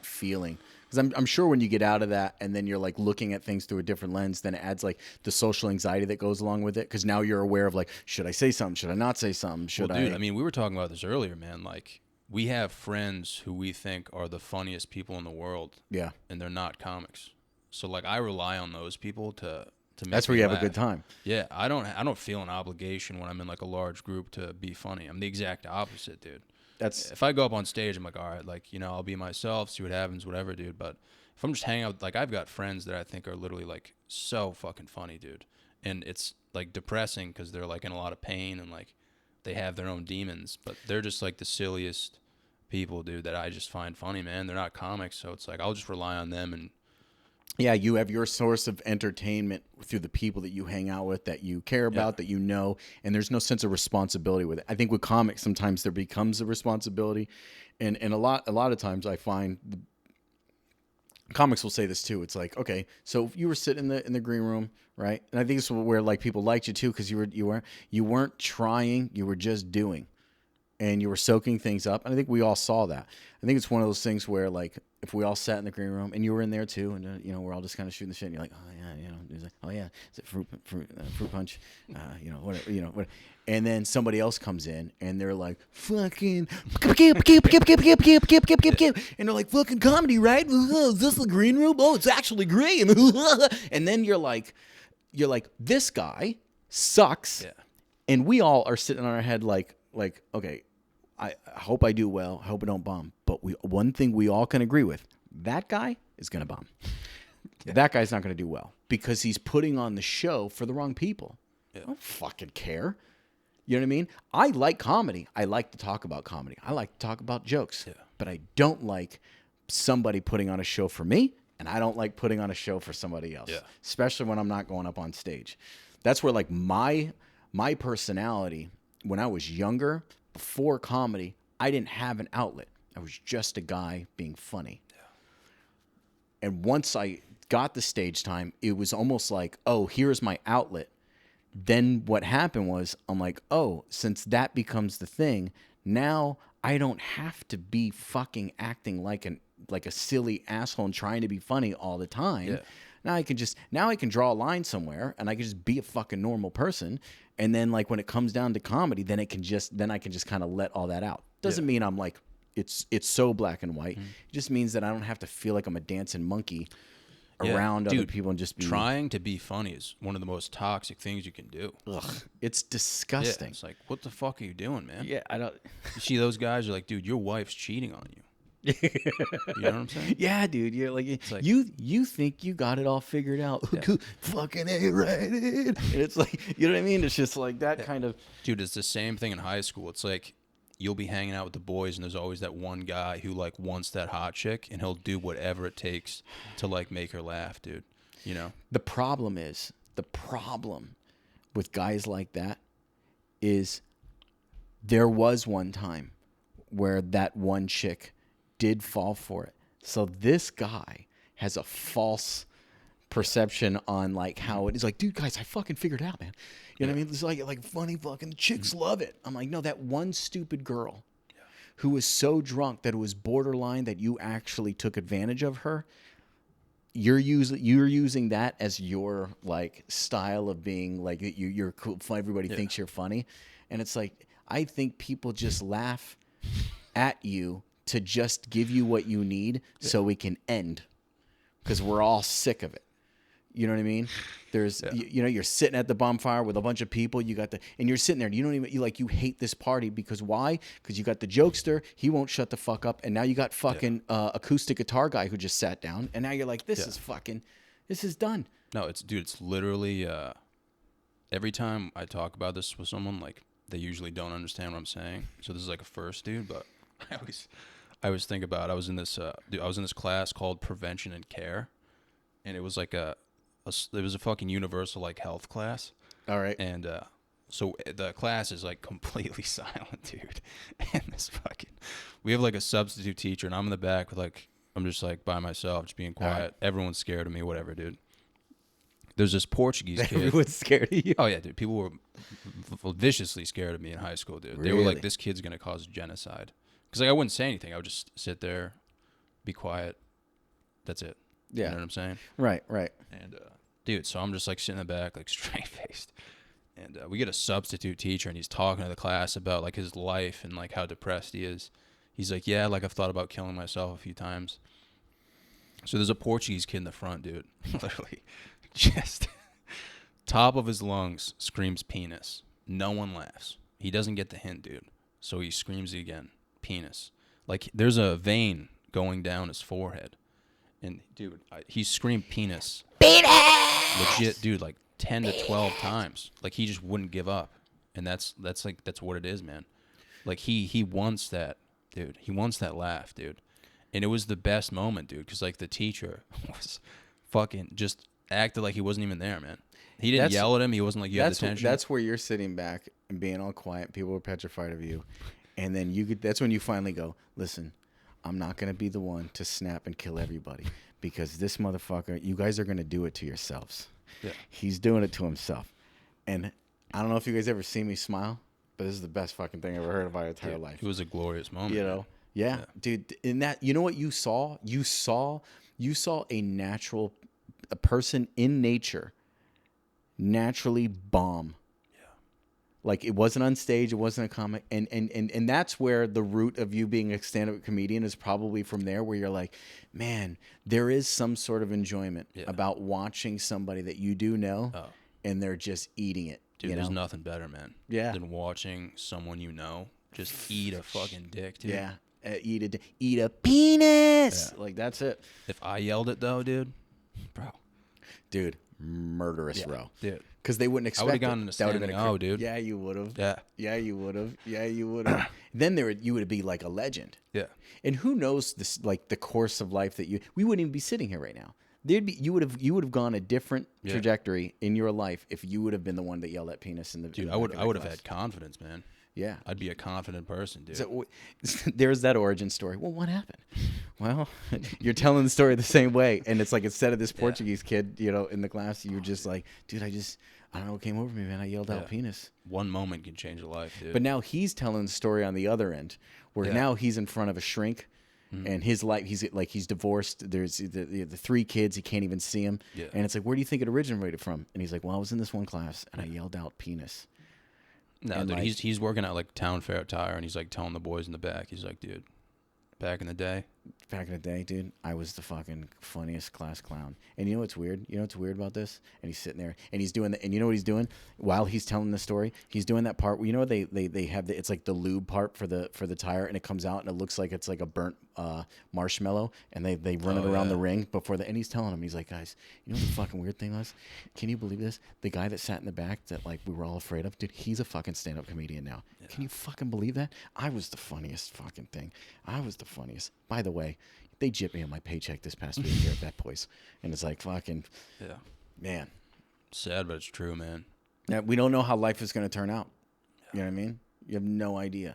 feeling? Because I'm sure when you get out of that and then you're like looking at things through a different lens, then it adds like the social anxiety that goes along with it. Because now you're aware of like, should I say something? Should I not say something? Dude, I mean, we were talking about this earlier, man. Like, we have friends who we think are the funniest people in the world. Yeah. And they're not comics. So like, I rely on those people to make That's where you have a good time. Yeah, I don't feel an obligation when I'm in like a large group to be funny. I'm the exact opposite, dude. If I go up on stage, I'm like, all right, like, you know, I'll be myself, see what happens, whatever, dude. But if I'm just hanging out, like, I've got friends that I think are literally like so fucking funny, dude. And it's like depressing because they're like in a lot of pain and like they have their own demons, but they're just like the silliest people, dude, that I just find funny, man. They're not comics, so it's like I'll just rely on them and Yeah, you have your source of entertainment through the people that you hang out with, that you care about, that you know, and there's no sense of responsibility with it. I think with comics, sometimes there becomes a responsibility, and a lot of times I find comics will say this too. It's like, okay, so if you were sitting in the green room, right? And I think this is where like people liked you too, because you weren't trying, you were just doing, and you were soaking things up. And I think we all saw that. I think it's one of those things where like if we all sat in the green room and you were in there too, and you know we're all just kind of shooting the shit, and you're like, oh yeah, you know, he's like, oh yeah, is it fruit punch, you know, whatever, you know, whatever. And then somebody else comes in and they're like, fucking, and they're like, fucking comedy, right? Is this the green room? Oh, it's actually green. And then you're like, this guy sucks, and we all are sitting on our head like, okay, I hope I do well. I hope I don't bomb. But one thing we all can agree with, that guy is going to bomb. That guy's not going to do well because he's putting on the show for the wrong people. I don't fucking care. You know what I mean? I like comedy. I like to talk about comedy. I like to talk about jokes. But I don't like somebody putting on a show for me, and I don't like putting on a show for somebody else, especially when I'm not going up on stage. That's where like my personality, when I was younger, before comedy, I didn't have an outlet. I was just a guy being funny. And once I got the stage time, it was almost like, oh, here's my outlet. Then what happened was, I'm like, oh, since that becomes the thing, now I don't have to be fucking acting like a silly asshole and trying to be funny all the time. Now I can draw a line somewhere and I can just be a fucking normal person. And then like when it comes down to comedy, then I can just kind of let all that out. Doesn't mean I'm like, it's so black and white. It just means that I don't have to feel like I'm a dancing monkey around other people and just be trying to be funny is one of the most toxic things you can do. Ugh, it's disgusting. It's like, what the fuck are you doing, man? Yeah, I don't. You see those guys are like, dude, your wife's cheating on you. You know what I'm saying? Yeah, dude. You're like you think you got it all figured out. Fucking A-rated. And it's like, you know what I mean? It's just like that kind of. Dude, it's the same thing in high school. It's like you'll be hanging out with the boys and there's always that one guy who like wants that hot chick and he'll do whatever it takes to like make her laugh, dude. You know? The problem with guys like that is there was one time where that one chick did fall for it. So this guy has a false perception on like how it is. Like, dude, guys, I fucking figured it out, man. You know what I mean? It's like funny fucking chicks love it. I'm like, no, that one stupid girl who was so drunk that it was borderline that you actually took advantage of her. You're using that as your like style of being like you're cool. Everybody thinks you're funny, and it's like I think people just laugh at you to just give you what you need so we can end, because we're all sick of it. You know what I mean? There's, you know, you're sitting at the bonfire with a bunch of people. You got and you're sitting there. And you don't even you hate this party because why? Because you got the jokester. He won't shut the fuck up. And now you got fucking acoustic guitar guy who just sat down. And now you're like, this is done. No, it's literally every time I talk about this with someone, like they usually don't understand what I'm saying. So this is like a first, dude. But I always think about I was in this class called Prevention and Care, and it was like it was a fucking universal like health class. All right. And so the class is like completely silent, dude. And we have like a substitute teacher, and I'm in the back with like I'm just like by myself, just being quiet. Right. Everyone's scared of me, whatever, dude. There's this Portuguese kid. Everyone's scared of you. Oh yeah, dude. People were viciously scared of me in high school, dude. Really? They were like, "This kid's gonna cause genocide." Because like I wouldn't say anything. I would just sit there, be quiet. That's it. Yeah. You know what I'm saying? Right. And dude, so I'm just like sitting in the back, like straight faced, and we get a substitute teacher, and he's talking to the class about like his life and like how depressed he is. He's like, yeah, like I've thought about killing myself a few times. So there's a Portuguese kid in the front, dude, literally, just top of his lungs screams penis. No one laughs. He doesn't get the hint, dude. So he screams it again, penis. Like there's a vein going down his forehead. And dude, he screamed penis. Penis! Legit, dude, like 10 to 12 times. Like he just wouldn't give up. And that's what it is, man. Like he wants that, dude. He wants that laugh, dude. And it was the best moment, dude, because like the teacher was fucking just acted like he wasn't even there, man. He didn't yell at him. He wasn't like, you have the attention. That's where you're sitting back and being all quiet. People are petrified of you. And then that's when you finally go, listen, I'm not going to be the one to snap and kill everybody because this motherfucker, you guys are going to do it to yourselves. Yeah. He's doing it to himself. And I don't know if you guys ever see me smile, but this is the best fucking thing I ever heard of my entire life. It was a glorious moment. You know? Yeah. Dude, in that, you know what you saw? You saw a person in nature naturally bomb. Yeah. Like it wasn't on stage, it wasn't a comic. And that's where the root of you being a stand-up comedian is probably from there, where you're like, man, there is some sort of enjoyment about watching somebody that you do know and they're just eating it. Dude, there's nothing better, man. Yeah. Than watching someone you know just eat a fucking dick, dude. Yeah. Eat a penis. Yeah. Like that's it. If I yelled it though, dude, bro. Dude, murderous, bro. Dude. Because they wouldn't expect I would have gone into standing dude. Yeah, you would have. Yeah. Yeah, you would have. Yeah, you would have. Then you would be like a legend. Yeah. And who knows this, like the course of life that we wouldn't even be sitting here right now. You would have gone a different trajectory in your life if you would have been the one that yelled at penis in the. Dude, in I would have had confidence, man. Yeah. I'd be a confident person, dude. So, there's that origin story. Well, what happened? Well, you're telling the story the same way. And it's like instead of this Portuguese kid, in the class, you're just like, dude, I don't know what came over me, man. I yelled out penis. One moment can change a life, dude. But now he's telling the story on the other end, where now he's in front of a shrink. And his life, he's divorced. There's the 3 kids. He can't even see them. Yeah. And it's like, where do you think it originated from? And he's like, well, I was in this one class, and I yelled out penis. No, and dude, like, he's working at like Town Fair Tire, and he's like telling the boys in the back. He's like, dude, back in the day, dude, I was the fucking funniest class clown. And you know what's weird? You know what's weird about this? And he's sitting there, and he's doing and you know what he's doing while he's telling the story? He's doing that part where they have it's like the lube part for the tire, and it comes out and it looks like it's like a burnt marshmallow, and they run it around the ring before and he's telling him, he's like, guys, you know what the fucking weird thing was? Can you believe this? The guy that sat in the back that like we were all afraid of, dude, he's a fucking stand-up comedian now. Yeah. Can you fucking believe that? I was the funniest fucking thing. I was the funniest. By the way, they gypped me on my paycheck this past week here at that place, and it's like fucking man, sad, but it's true, man. Now, we don't know how life is going to turn out. You know what I mean? You have no idea.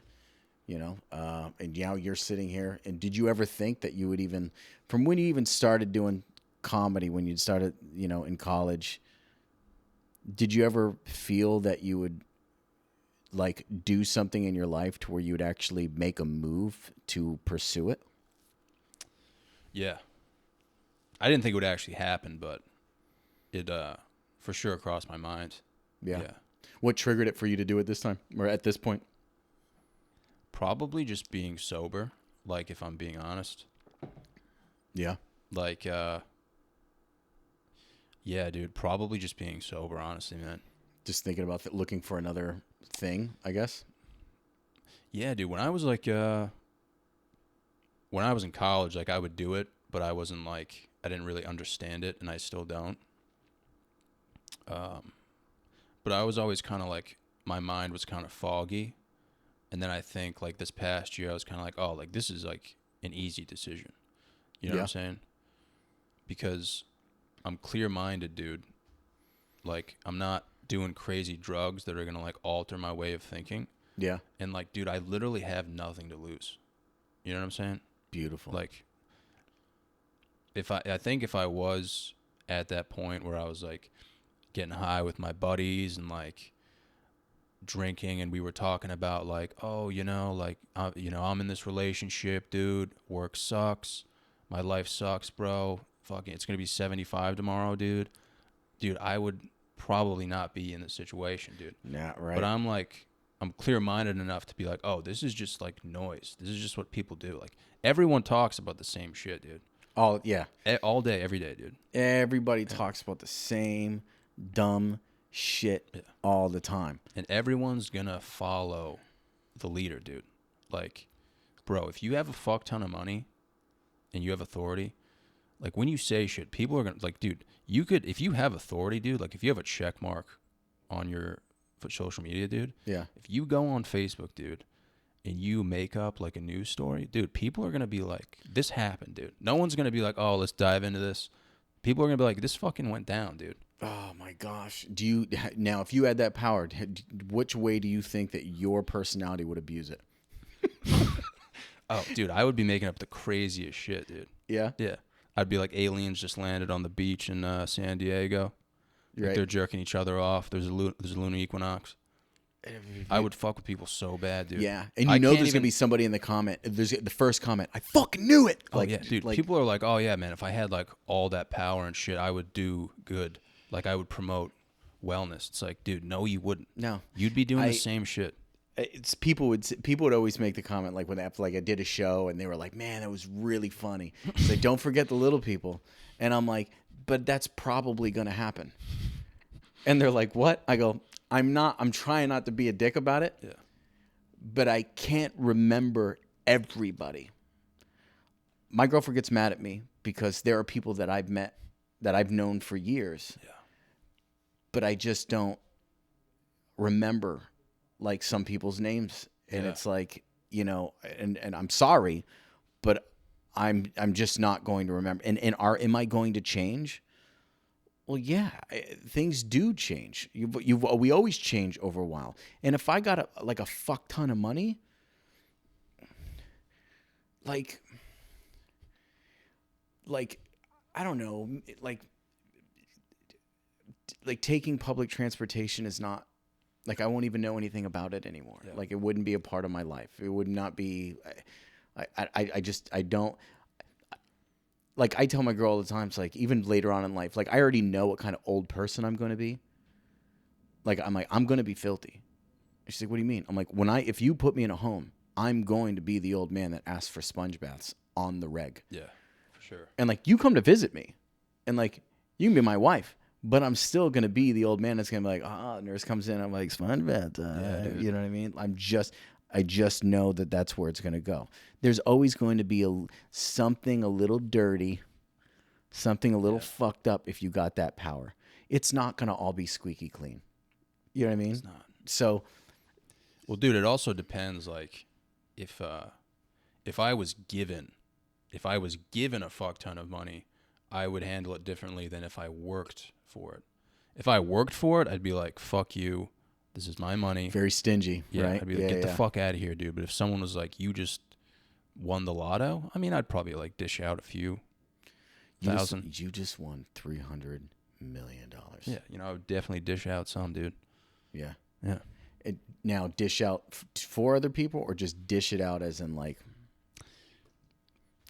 And now you're sitting here. And did you ever think that you would even, from when you even started doing comedy, when you started, in college, did you ever feel that you would like do something in your life to where you would actually make a move to pursue it? Yeah. I didn't think it would actually happen, but it for sure crossed my mind. Yeah. What triggered it for you to do it this time or at this point? Probably just being sober, like if I'm being honest. Yeah. Like, yeah, dude, probably just being sober, honestly, man. Just thinking about looking for another thing, I guess. Yeah, dude, when I was like, when I was in college, like I would do it, but I wasn't like, I didn't really understand it, and I still don't. But I was always kind of like, my mind was kind of foggy. And then I think like this past year, I was kind of like, oh, like this is like an easy decision. You know what I'm saying? Because I'm clear-minded, dude. Like I'm not doing crazy drugs that are going to like alter my way of thinking. Yeah. And like, dude, I literally have nothing to lose. You know what I'm saying? Beautiful. Like I think if I was at that point where I was like getting high with my buddies and like drinking, and we were talking about like, oh, like, I'm in this relationship, dude. Work sucks. My life sucks, bro. Fucking, it's gonna be 75 tomorrow, dude. Dude, I would probably not be in this situation, dude. Yeah, right. But I'm clear-minded enough to be like, oh, this is just like noise. This is just what people do. Like everyone talks about the same shit, dude. All day, every day, dude. Everybody talks about the same dumb shit all the time. And everyone's gonna follow the leader, dude. Like, bro, if you have a fuck ton of money and you have authority, like when you say shit, people are gonna like, dude, if you have authority, dude, like if you have a check mark on your social media, dude. Yeah. If you go on Facebook, dude, and you make up like a news story, dude, people are gonna be like, this happened, dude. No one's gonna be like, oh, let's dive into this. People are gonna be like, this fucking went down, dude. Oh my gosh. Now, if you had that power, which way do you think that your personality would abuse it? Oh, dude, I would be making up the craziest shit, dude. Yeah? Yeah. I'd be like, aliens just landed on the beach in San Diego. Like they're jerking each other off. There's a lunar equinox. I would fuck with people so bad, dude. Yeah. And there's going to be somebody in the comment. There's the first comment. I fucking knew it. Like, yeah, dude. Like, people are like, oh, yeah, man, if I had like all that power and shit, I would do good. Like, I would promote wellness. It's like, dude, no, you wouldn't. No. You'd be doing the same shit. People would always make the comment like when after like I did a show and they were like, man, that was really funny. It's like, don't forget the little people. And I'm like, but that's probably going to happen. And they're like, what? I go, I'm trying not to be a dick about it. Yeah. But I can't remember everybody. My girlfriend gets mad at me because there are people that I've met that I've known for years. Yeah. But I just don't remember like some people's names. And it's like, you know, and I'm sorry, but I'm just not going to remember. And am I going to change? Well, yeah, things do change. We always change over a while. And if I got a fuck ton of money, like I don't know, like taking public transportation is not like I won't even know anything about it anymore. Yeah. Like it wouldn't be a part of my life. It would not be. I don't. Like I tell my girl all the time, it's like even later on in life, like I already know what kind of old person I'm going to be. Like I'm going to be filthy. And she's like, what do you mean? I'm like, if you put me in a home, I'm going to be the old man that asks for sponge baths on the reg. Yeah, for sure. And like you come to visit me, and like you can be my wife, but I'm still going to be the old man that's going to be like, nurse comes in, I'm like, sponge bath. You know what I mean? I just know that that's where it's going to go. There's always going to be something a little dirty, something a little fucked up if you got that power. It's not going to all be squeaky clean. You know what I mean? It's not. So, well, dude, it also depends. Like, if I was given a fuck ton of money, I would handle it differently than if I worked for it. If I worked for it, I'd be like, fuck you. This is my money. Very stingy, right? I'd be like, get the fuck out of here, dude. But if someone was like, you just won the lotto, I mean, I'd probably like dish out a few thousand. You just won $300 million. Yeah, you know, I would definitely dish out some, dude. Yeah. Yeah. Now, dish out for other people or just dish it out as in like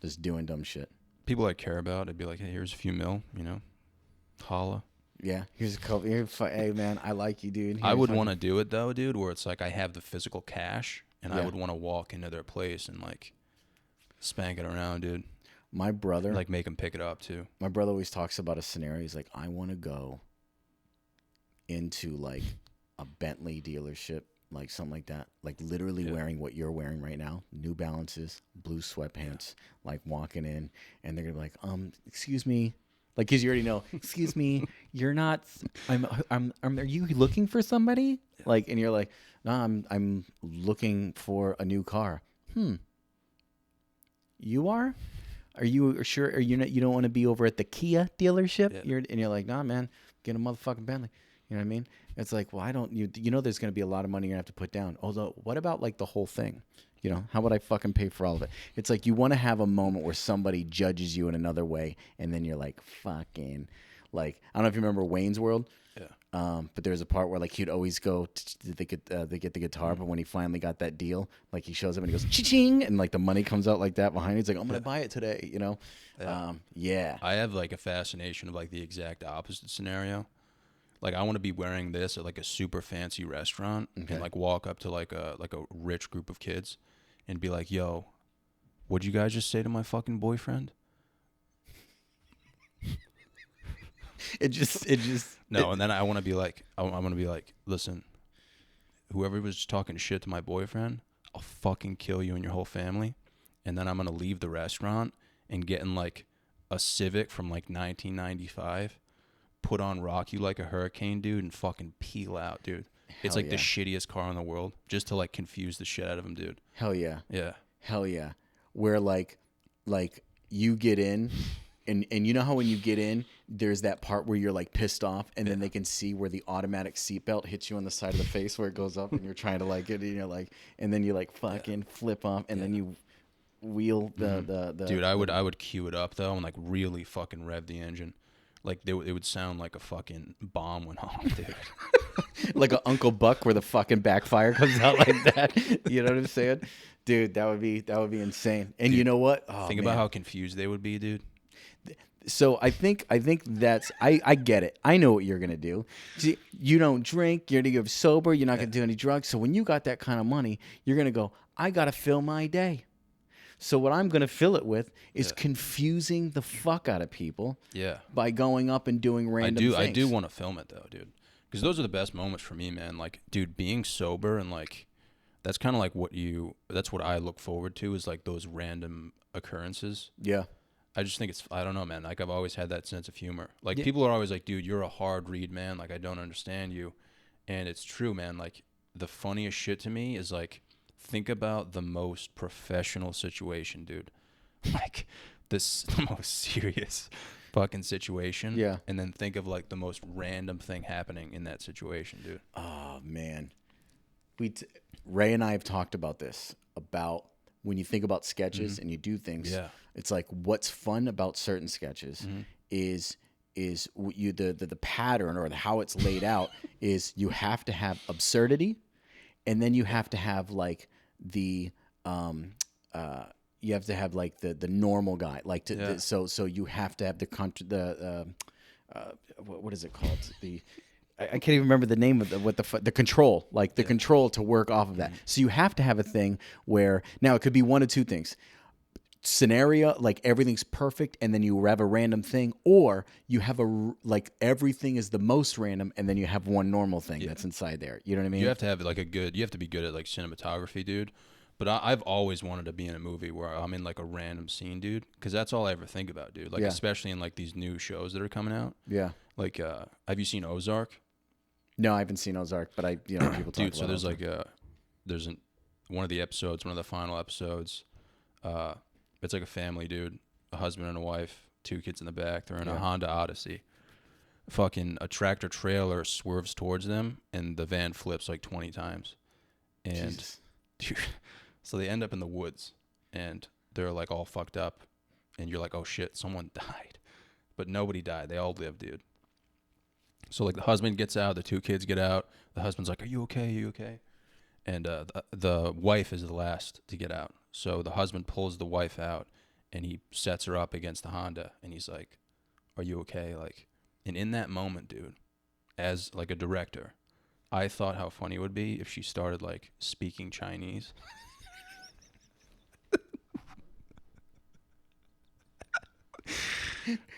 just doing dumb shit? People I care about, I'd be like, hey, here's a few mil, you know, holla. Yeah, here's a couple. Hey, man, I like you, dude. I would want to do it, though, dude, where it's like I have the physical cash, and I would want to walk into their place and, like, spank it around, dude. My brother. Like, make them pick it up, too. My brother always talks about a scenario. He's like, I want to go into, like, a Bentley dealership, like something like that. Like, literally wearing what you're wearing right now. New Balances, blue sweatpants, like, walking in, and they're going to be like, excuse me. Like, cause you already know, excuse me, you're not, are you looking for somebody? Yeah. Like, and you're like, no, I'm looking for a new car. You are? Are you sure? Are you not, you don't want to be over at the Kia dealership? Yeah. You're like, nah, man, get a motherfucking Bentley. You know what I mean? It's like, well, you know, there's going to be a lot of money you're going to have to put down. Although, what about like the whole thing? You know, how would I fucking pay for all of it? It's like you want to have a moment where somebody judges you in another way, and then you're like, fucking, like, I don't know if you remember Wayne's World. Yeah. But there's a part where like he'd always go, they get the guitar, but when he finally got that deal, like he shows up and he goes, cha-ching, and like the money comes out like that behind him. He's like, I'm going to buy it today, you know? Yeah. I have like a fascination of like the exact opposite scenario. Like I want to be wearing this at like a super fancy restaurant and like walk up to like a rich group of kids and be like, yo, what'd you guys just say to my fucking boyfriend? And then I want to be like, I'm going to be like, listen, whoever was talking shit to my boyfriend, I'll fucking kill you and your whole family. And then I'm going to leave the restaurant and get in like a Civic from like 1995, put on Rock You Like a Hurricane, dude, and fucking peel out, dude. It's like the shittiest car in the world just to like confuse the shit out of him, dude. Hell yeah. Yeah. Hell yeah. Where like you get in And you know how when you get in, there's that part where you're like pissed off, and then they can see where the automatic seatbelt hits you on the side of the face where it goes up, and you're trying to like it, and you're like, and then you like fucking flip off, and then you wheel the Dude, I would cue it up though and like really fucking rev the engine. Like it would sound like a fucking bomb went off, dude. Like a Uncle Buck where the fucking backfire comes out like that. You know what I'm saying? Dude, that would be insane. And dude, you know what? Think about how confused they would be, dude. So I think that's I get it. I know what you're gonna do. See, you don't drink. You're sober. You're not gonna do any drugs. So when you got that kind of money, you're gonna go, I gotta fill my day. So what I'm gonna fill it with is confusing the fuck out of people. Yeah. By going up and doing random things. I do want to film it though, dude. Because those are the best moments for me, man. Like, dude, being sober and like, that's kind of like that's what I look forward to is like those random occurrences. Yeah. I just think I don't know, man. Like I've always had that sense of humor. Like people are always like, dude, you're a hard read, man. Like I don't understand you. And it's true, man. Like the funniest shit to me is like, think about the most professional situation, dude. Like the most serious fucking situation. Yeah. And then think of like the most random thing happening in that situation, dude. Oh man. Ray and I have talked about this, about when you think about sketches and you do things. Yeah. It's like what's fun about certain sketches is the pattern or how it's laid out is you have to have absurdity, and then you have to have like the you have to have like the normal guy, like so you have to have what is it called, I can't even remember the name of the control, like the control to work off of that. So you have to have a thing where now it could be one of two things. Scenario, like everything's perfect and then you have a random thing, or you have like everything is the most random and then you have one normal thing that's inside there. You know what I mean? You have to have like you have to be good at like cinematography, dude. But I've always wanted to be in a movie where I'm in like a random scene, dude, because that's all I ever think about, dude. Like especially in like these new shows that are coming out. Yeah. Like, have you seen Ozark? No, I haven't seen Ozark, but people talk about it. Dude, so there's Ozark. Like one of the final episodes. It's like a family, dude, a husband and a wife, 2 kids in the back. They're in a Honda Odyssey. Fucking a tractor trailer swerves towards them, and the van flips like 20 times. And dude, so they end up in the woods, and they're like all fucked up, and you're like, oh shit, someone died, but nobody died. They all lived, dude. So like the husband gets out, the 2 kids get out. The husband's like, "Are you okay? Are you okay?" And the wife is the last to get out. So the husband pulls the wife out, and he sets her up against the Honda, and he's like, "Are you okay?" Like, and in that moment, dude, as like a director, I thought how funny it would be if she started like speaking Chinese.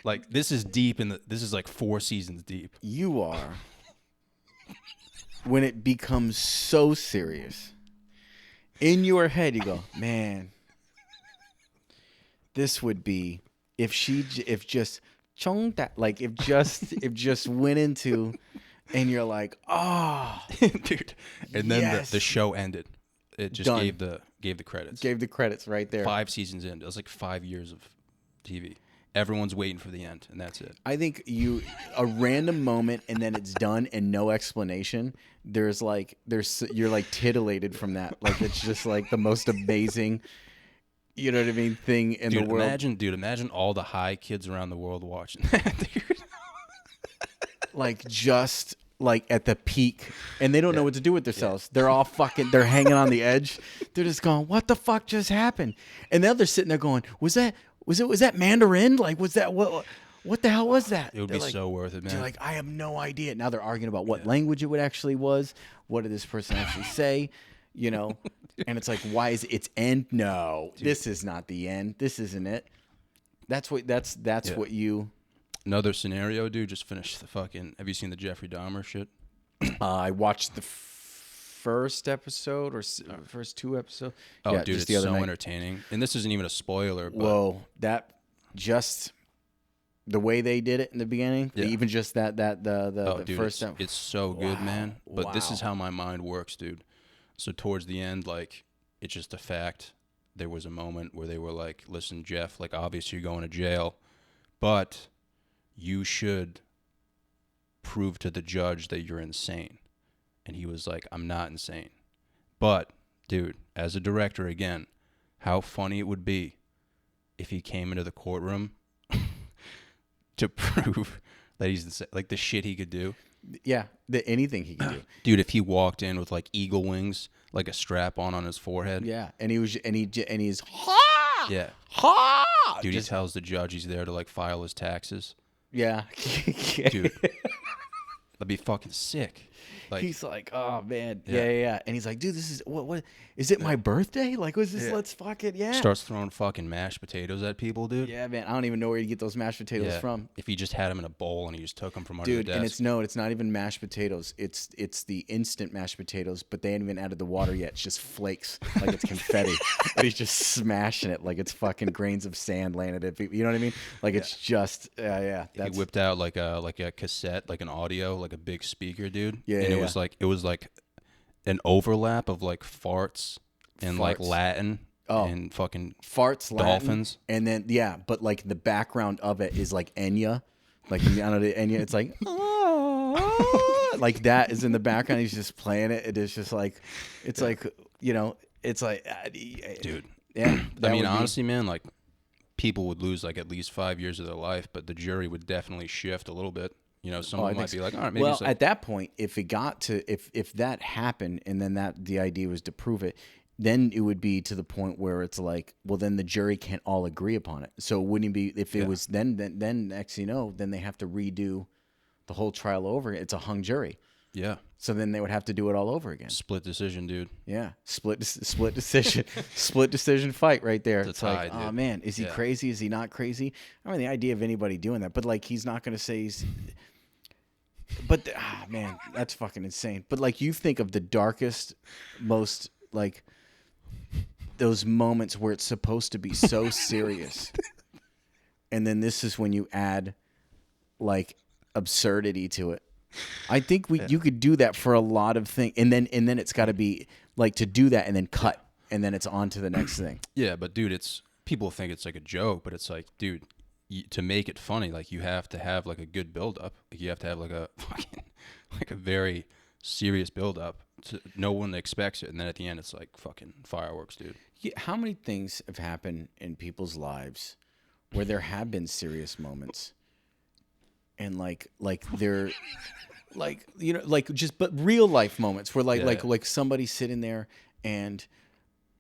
Like this is deep this is like 4 seasons deep. You are. When it becomes so serious, in your head you go, man, this would be if just went into, and you're like, oh, dude, and then the show ended. It just gave the credits. Gave the credits right there. 5 seasons in. It was like 5 years of TV. Everyone's waiting for the end, and that's it. I think a random moment, and then it's done, and no explanation. You're like titillated from that. Like it's just like the most amazing, you know what I mean, thing in the world. Imagine all the high kids around the world watching that, dude. Like just like at the peak, and they don't know what to do with themselves. They're all they're hanging on the edge. They're just going, what the fuck just happened? And the other's sitting there going, was that Mandarin? Like, was that what the hell was that? It would be like, so worth it, man. They're like, I have no idea. Now they're arguing about what language it actually was. What did this person actually say? You know, and it's like, why is its end? No, dude, this is not the end. This isn't it. That's what you. Another scenario, dude. Just finished the fucking. Have you seen the Jeffrey Dahmer shit? I watched the first episode or first 2 episodes. Oh, yeah, dude, it's so entertaining. And this isn't even a spoiler. But whoa, that just the way they did it in the beginning. Even just the dude, first. It's so good, man. But this is how my mind works, dude. So towards the end, like it's just a fact. There was a moment where they were like, "Listen, Jeff. Like obviously you're going to jail." but you should prove to the judge that you're insane. And he was like, I'm not insane. But, dude, as a director, again, how funny it would be if he came into the courtroom to prove that he's insane. Like, the shit he could do. Yeah, anything he could do. Dude, if he walked in with, like, eagle wings, like a strap on his forehead. Yeah, and he's, yeah. Ha! Dude, he tells the judge he's there to, like, file his taxes. Yeah. Dude, that'd be fucking sick. Like, he's like, oh man, yeah. And he's like, dude, this is what is it my birthday? Like, what's this? Yeah. Let's fucking Starts throwing fucking mashed potatoes at people, dude. Yeah, man. I don't even know where you get those mashed potatoes from. If he just had them in a bowl and he just took them from under the desk. And it's not even mashed potatoes. It's the instant mashed potatoes, but they ain't even added the water yet. It's just flakes, like it's confetti. But he's just smashing it like it's fucking grains of sand landed at people. You know what I mean? Like it's just If he whipped out like a cassette, like an audio, like a big speaker, dude. Yeah, and it was like an overlap of like farts and like Latin and fucking farts, dolphins, Latin, and then but like the background of it is like Enya, like I don't know the Enya. It's like like that is in the background. He's just playing it. It is just like it's like it's like dude. Yeah, I mean honestly, man, like people would lose like at least 5 years of their life, but the jury would definitely shift a little bit. You know, someone might be like, all right, maybe. Well, at that point, if it got to if that happened, and then the idea was to prove it, then it would be to the point where it's like, well, then the jury can't all agree upon it. So wouldn't it be if it was then next then they have to redo the whole trial over. It's a hung jury. Yeah. So then they would have to do it all over again. Split decision, dude. Yeah, split decision, split decision fight right there. It's like, oh man, is he crazy? Is he not crazy? I mean, the idea of anybody doing that, but like he's not going to say he's. But man, that's fucking insane. But like you think of the darkest, most like those moments where it's supposed to be so serious, and then this is when you add like absurdity to it. I think you could do that for a lot of things, and then it's got to be like to do that and then cut, and then it's on to the next thing. Yeah, but dude, people think it's like a joke, but it's like, dude, to make it funny, like you have to have like a good build up. Like you have to have like a fucking like a very serious build up. No one expects it, and then at the end, it's like fucking fireworks, dude. Yeah, how many things have happened in people's lives where there have been serious moments, and like they're like like just but real life moments where like somebody's sitting there and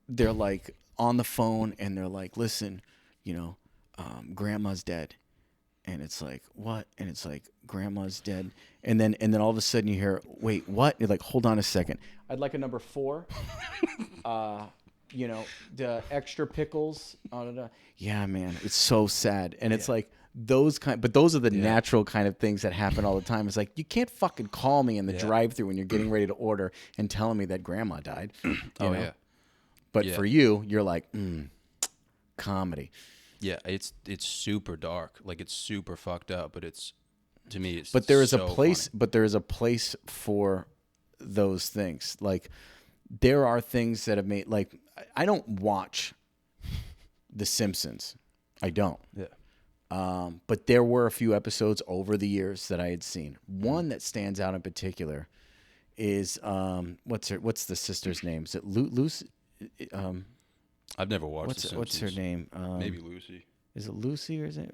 they're like on the phone and they're like, listen, grandma's dead. And it's like, what? And it's like, grandma's dead. And then all of a sudden you hear, wait, what? You're like, hold on a second. I'd like a number 4. The extra pickles. Yeah, man, it's so sad. And it's like those are the natural kind of things that happen all the time. It's like, you can't fucking call me in the drive-thru when you're getting ready to order and telling me that grandma died. You know? But for you, you're like, comedy. Yeah, it's super dark. Like it's super fucked up, but to me it's But there is so a place funny. But there is a place for those things. Like there are things that have made like I don't watch The Simpsons. I don't. Yeah. But there were a few episodes over the years that I had seen. One that stands out in particular is what's the sister's name? Is it Lucy? I've never watched The Simpsons. What's her name? Maybe Lucy. Is it Lucy or is it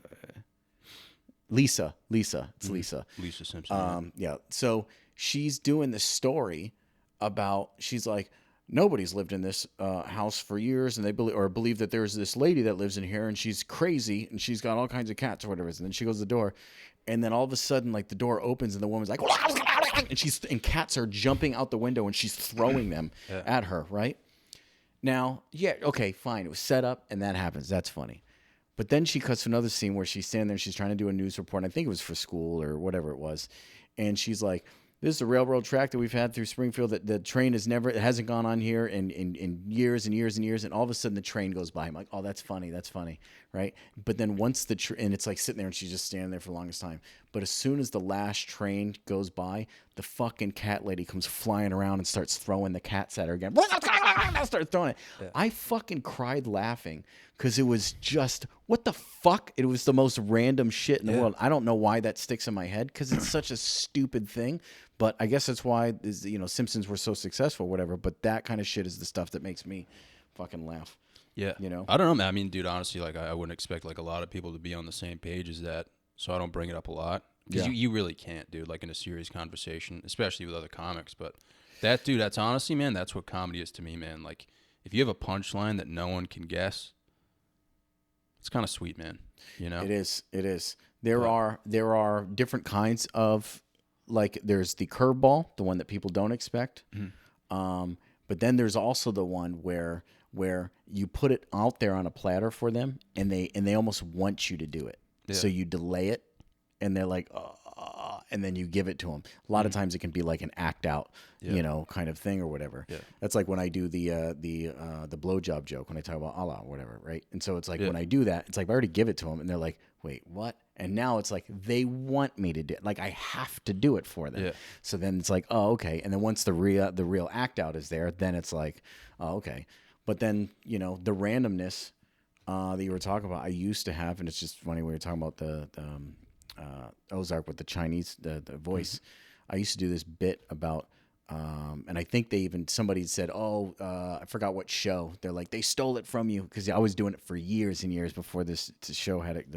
Lisa? Lisa. It's Lisa. Lisa Simpson. Yeah. So she's doing this story about. She's like, nobody's lived in this house for years, and they believe that there's this lady that lives in here, and she's crazy, and she's got all kinds of cats or whatever. And then she goes to the door, and then all of a sudden, like the door opens, and the woman's like, and cats are jumping out the window, and she's throwing them at her. Right. Now, okay, fine. It was set up, and that happens. That's funny. But then she cuts to another scene where she's standing there, and she's trying to do a news report. I think it was for school or whatever it was. And she's like, this is a railroad track that we've had through Springfield that the train it hasn't gone on here in years and years and years. And all of a sudden the train goes by. I'm like, oh, that's funny. Right. But then once and it's like sitting there and she's just standing there for the longest time. But as soon as the last train goes by, the fucking cat lady comes flying around and starts throwing the cats at her again. I start throwing it. Yeah. I fucking cried laughing because it was just, what the fuck? It was the most random shit in the world. I don't know why that sticks in my head because it's such a stupid thing. But I guess that's why, Simpsons were so successful, whatever. But that kind of shit is the stuff that makes me fucking laugh. Yeah. I don't know, man. I mean, dude, honestly, like, I wouldn't expect, like, a lot of people to be on the same page as that. So I don't bring it up a lot. Because you really can't, dude, like, in a serious conversation, especially with other comics. But that, dude, that's honestly, man, that's what comedy is to me, man. Like, if you have a punchline that no one can guess, it's kind of sweet, man. You know? It is. There are different kinds of, like, there's the curveball, the one that people don't expect. Mm-hmm. But then there's also the one where you put it out there on a platter for them, and they almost want you to do it. Yeah. So you delay it, and they're like, and then you give it to them. A lot of times it can be like an act out, kind of thing or whatever. Yeah. That's like when I do the blowjob joke, when I talk about Allah or whatever, right? And so it's like when I do that, it's like I already give it to them, and they're like, wait, what? And now it's like they want me to do it. Like I have to do it for them. Yeah. So then it's like, oh, okay. And then once the real act out is there, then it's like, oh, okay. But then, the randomness that you were talking about, I used to have, and it's just funny when we were talking about the Ozark with the Chinese, the voice. I used to do this bit about, and I think somebody said, I forgot what show. They're like, they stole it from you, because I was doing it for years and years before this show had it.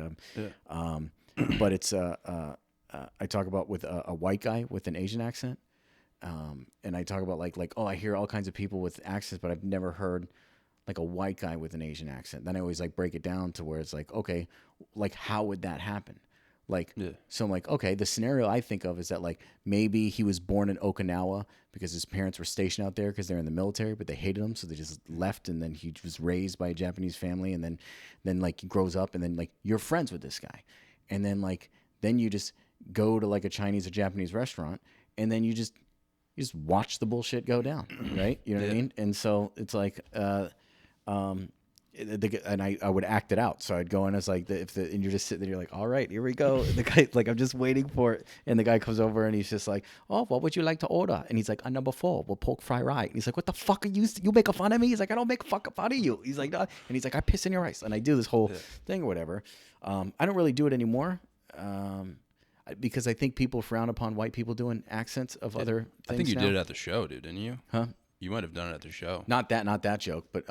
But it's, I talk about with a white guy with an Asian accent. And I talk about like, I hear all kinds of people with accents, but I've never heard like a white guy with an Asian accent. Then I always like break it down to where it's like, okay, like how would that happen? Like, so I'm like, okay, the scenario I think of is that like maybe he was born in Okinawa because his parents were stationed out there because they're in the military, but they hated him, so they just left, and then he was raised by a Japanese family, and then like he grows up, and then like you're friends with this guy, and then you just go to like a Chinese or Japanese restaurant, and then you just watch the bullshit go down, right? You know what I mean? And so it's like, and I would act it out. So I'd go in as like, and you're just sitting there, you're like, all right, here we go. And the guy, like, I'm just waiting for it. And the guy comes over and he's just like, oh, what would you like to order? And he's like, a number 4, we'll pork fry rye. And he's like, what the fuck are you making fun of me? He's like, I don't make fun of you. He's like, no. And he's like, I piss in your ice. And I do this whole thing or whatever. I don't really do it anymore. Because I think people frown upon white people doing accents of other things. I think you did it at the show, dude, didn't you? Huh? You might have done it at the show. Not that joke, but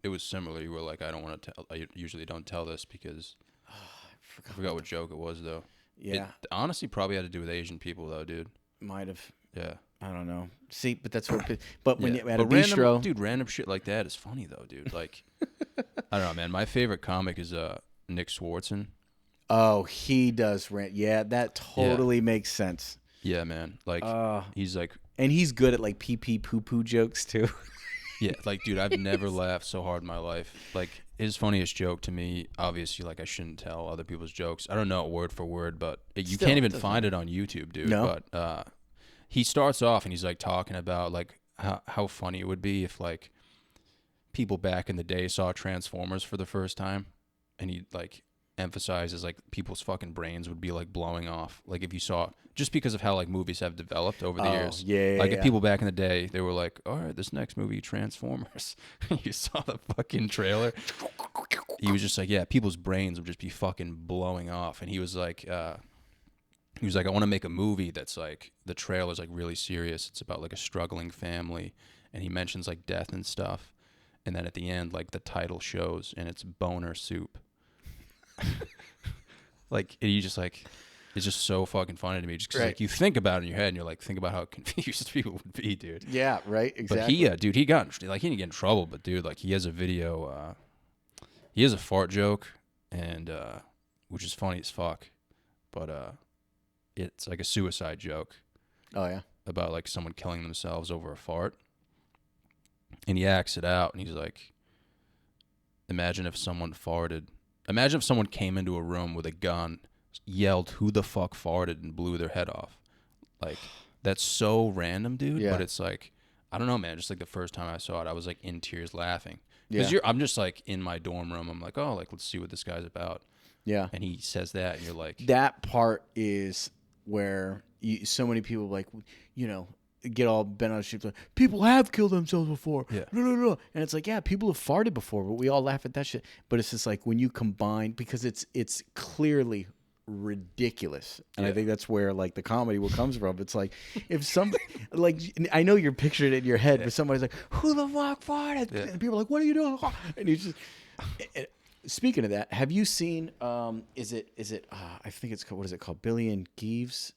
it was similar. You were like, I don't want to tell. I usually don't tell this because I forgot what joke it was though. Yeah. It honestly probably had to do with Asian people though, dude. Might have. Yeah. I don't know. See, but that's what. But when you at a bistro, random shit like that is funny though, dude. Like, I don't know, man. My favorite comic is Nick Swartzen. Oh, he does rant. Yeah, that totally makes sense. Yeah, man. Like, he's like... And he's good at, like, pee-pee poo-poo jokes, too. Yeah, like, dude, I've never laughed so hard in my life. Like, his funniest joke to me, obviously, like, I shouldn't tell other people's jokes. I don't know it word for word, but you can't even find it on YouTube, dude. No? But he starts off, and he's, like, talking about, like, how funny it would be if, like, people back in the day saw Transformers for the first time, and he, like... emphasizes like people's fucking brains would be like blowing off, like if you saw, just because of how like movies have developed over the years. Like if people back in the day, they were like, all right, this next movie, Transformers, you saw the fucking trailer, he was just like, yeah, people's brains would just be fucking blowing off. And he was like, I want to make a movie that's like, the trailer's like really serious, it's about like a struggling family, and he mentions like death and stuff, and then at the end, like the title shows and it's Boner Soup. Like, you just like, it's just so fucking funny to me, just 'cause like you think about it in your head and you're like, think about how confused people would be, dude. Yeah, right, exactly. But he got like, he didn't get in trouble, but dude, like he has a video, he has a fart joke, and which is funny as fuck, but it's like a suicide joke. Oh yeah, about like someone killing themselves over a fart, and he acts it out, and he's like, imagine if someone came into a room with a gun, yelled, who the fuck farted, and blew their head off. Like, that's so random, dude. Yeah. But it's like, I don't know, man. Just like the first time I saw it, I was like in tears laughing. Because I'm just like in my dorm room. I'm like, oh, like, let's see what this guy's about. Yeah. And he says that, and you're like... That part is where so many people like, get all bent out of shape. Like, people have killed themselves before. Yeah. No. And it's like, yeah, people have farted before, but we all laugh at that shit. But it's just like when you combine, because it's clearly ridiculous, and I think that's where like the comedy will comes from. It's like if some like I know you're picturing it in your head, but somebody's like, "Who the fuck farted?" And people are like, "What are you doing?" And you just. Speaking of that, have you seen? Is it? I think it's called. What is it called? Billy and Geeves.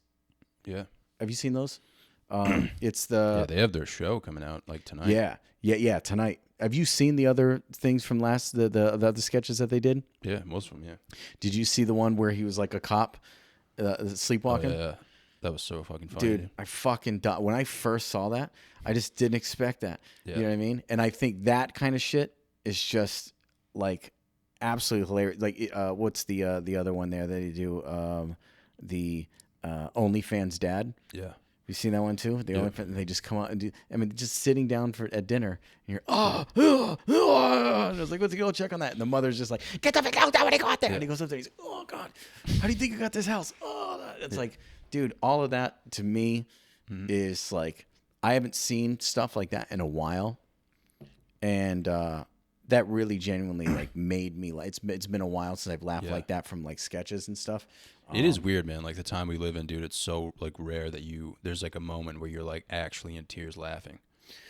Yeah. Have you seen those? It's the. Yeah, they have their show coming out like tonight. Yeah, tonight. Have you seen the other things from last the other sketches that they did? Yeah, most of them. Yeah. Did you see the one where he was like a cop, sleepwalking? Oh, yeah, that was so fucking funny, dude. I fucking died. When I first saw that, I just didn't expect that. Yeah. You know what I mean? And I think that kind of shit is just like absolutely hilarious. Like, what's the other one there that they do? The OnlyFans dad. Yeah. You seen that one too? They just come out and do. I mean, just sitting down at dinner, and you're and I was like, "Let's go check on that." And the mother's just like, "Get the fuck out! When he got there," and he goes up there. He's like, "Oh God, how do you think you got this house?" It's like, dude, all of that to me is like, I haven't seen stuff like that in a while, and that really genuinely like made me like. It's been a while since I've laughed like that from like sketches and stuff. It is weird, man. Like the time we live in, dude, it's so like rare that there's like a moment where you're like actually in tears laughing.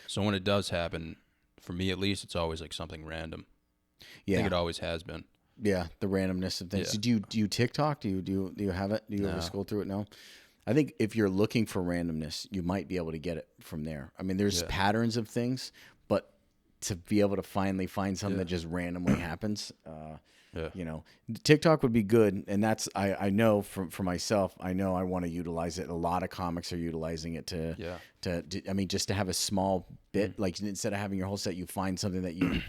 So when it does happen, for me at least, it's always like something random. Yeah. I think it always has been. Yeah, the randomness of things. Yeah. Do you TikTok? Do you have it? Do you ever scroll through it? No. I think if you're looking for randomness, you might be able to get it from there. I mean, there's patterns of things, but to be able to finally find something that just randomly happens, you know, TikTok would be good. And that's, I know for myself, I know I want to utilize it. A lot of comics are utilizing it to I mean, just to have a small bit, like instead of having your whole set, you find something that you,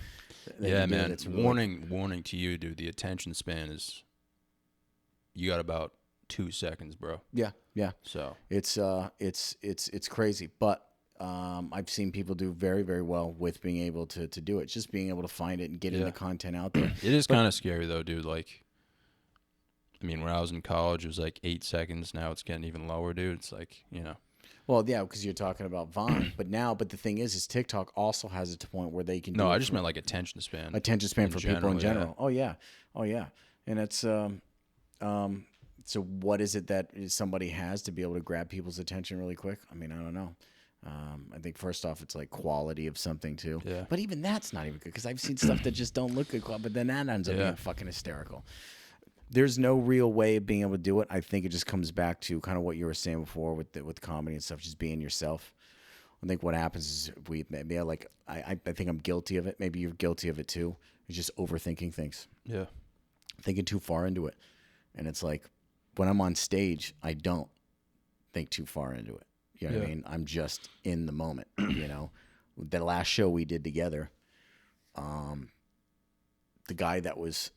man. It's warning to you, dude. The attention span is, you got about 2 seconds, bro. Yeah. So it's crazy, but I've seen people do very, very well with being able to do it. Just being able to find it and getting the content out there. It is kind of scary though, dude. Like, I mean, when I was in college, it was like 8 seconds. Now it's getting even lower, dude. It's like, you know. Well, yeah, because you're talking about Vine, but the thing is TikTok also has it to a point where they can. No, I just meant like attention span. Attention span for people in general. Yeah. Oh yeah, and it's So what is it that somebody has to be able to grab people's attention really quick? I mean, I don't know. I think first off, it's like quality of something too. Yeah. But even that's not even good because I've seen stuff that just don't look good, but then that ends up being fucking hysterical. There's no real way of being able to do it. I think it just comes back to kind of what you were saying before with comedy and stuff, just being yourself. I think what happens is I think I'm guilty of it. Maybe you're guilty of it too. It's just overthinking things. Yeah. Thinking too far into it. And it's like when I'm on stage, I don't think too far into it. You know what I mean? I'm just in the moment, you know. The last show we did together, the guy that was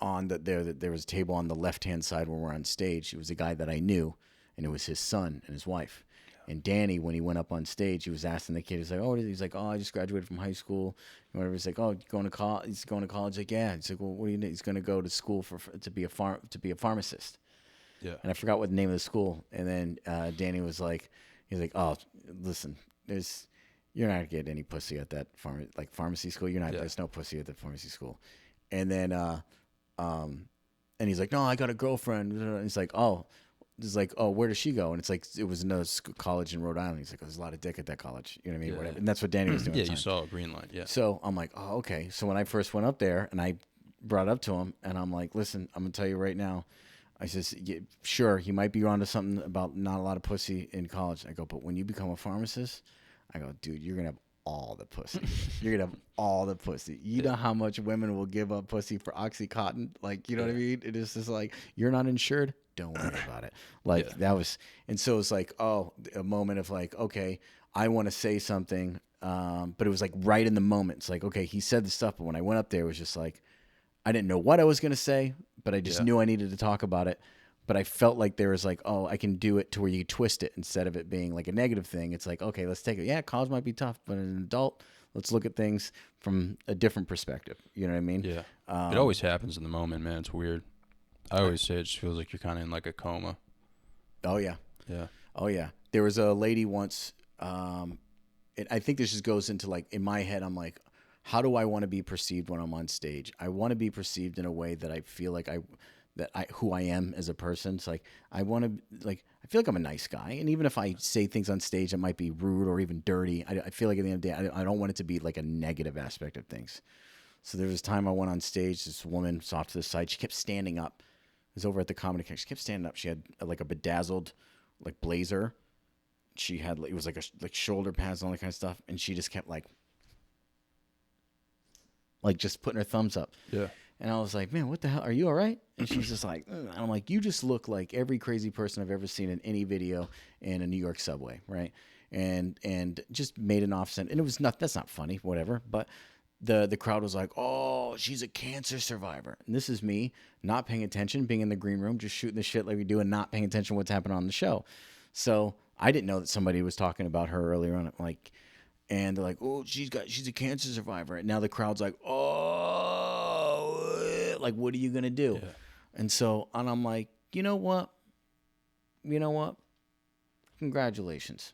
on there was a table on the left-hand side when we're on stage. It was a guy that I knew, and it was his son and his wife. And Danny, when he went up on stage, he was asking the kid, he's like, I just graduated from high school. And whatever. He's like, oh, going to college? He's going to college. Like, yeah. He's like, well, what do you need? He's going to go to school to be a pharmacist. Yeah. And I forgot what the name of the school. And then Danny was like, he's like, oh, listen, you're not gonna get any pussy at that pharmacy school. You're not. There's no pussy at the pharmacy school. And then and he's like, no, I got a girlfriend. And he's like, oh. It's like, oh, where does she go? And it's like, it was another college in Rhode Island. He's like, there's a lot of dick at that college. You know what I mean? Whatever. And that's what Danny was doing. Yeah, you saw a green line. Yeah. So I'm like, oh, okay. So when I first went up there and I brought it up to him and I'm like, listen, I'm going to tell you right now. I says, yeah, sure, he might be onto something about not a lot of pussy in college. I go, but when you become a pharmacist, I go, dude, you're going to have all the pussy. You're going to have all the pussy. You know how much women will give up pussy for Oxycontin? Like, you know what I mean? It is just like, you're not insured. Don't worry about it. Like that was, and so it's like, oh, a moment of like, okay, I want to say something. But it was like right in the moment. It's like, okay, he said the stuff. But when I went up there, it was just like, I didn't know what I was going to say, but I just knew I needed to talk about it. But I felt like there was like, oh, I can do it to where you twist it instead of it being like a negative thing. It's like, okay, let's take it. Yeah, college might be tough, but as an adult, let's look at things from a different perspective. You know what I mean? Yeah. It always happens in the moment, man. It's weird. I always say it just feels like you're kind of in like a coma. Oh, yeah. Yeah. Oh, yeah. There was a lady once. I think this just goes into like in my head. I'm like, how do I want to be perceived when I'm on stage? I want to be perceived in a way that I feel like who I am as a person. It's like I want to I feel like I'm a nice guy, and even if I say things on stage that might be rude or even dirty, I feel like at the end of the day, I don't want it to be like a negative aspect of things. So there was a time I went on stage. This woman was off to the side. She kept standing up. It was over at the Comedy Camp. She kept standing up. She had like a bedazzled like blazer. She had it was like shoulder pads and all that kind of stuff, and she just kept like just putting her thumbs up. Yeah. And I was like, man, what the hell? Are you all right? And she's just like, and I'm like, you just look like every crazy person I've ever seen in any video in a New York subway, right? And just made an offset. And it was that's not funny, whatever. But the crowd was like, oh, she's a cancer survivor. And this is me not paying attention, being in the green room, just shooting the shit like we do and not paying attention to what's happening on the show. So I didn't know that somebody was talking about her earlier on. And they're like, oh, she's a cancer survivor. And now the crowd's like, oh, like, what are you going to do? Yeah. And I'm like, you know what? Congratulations.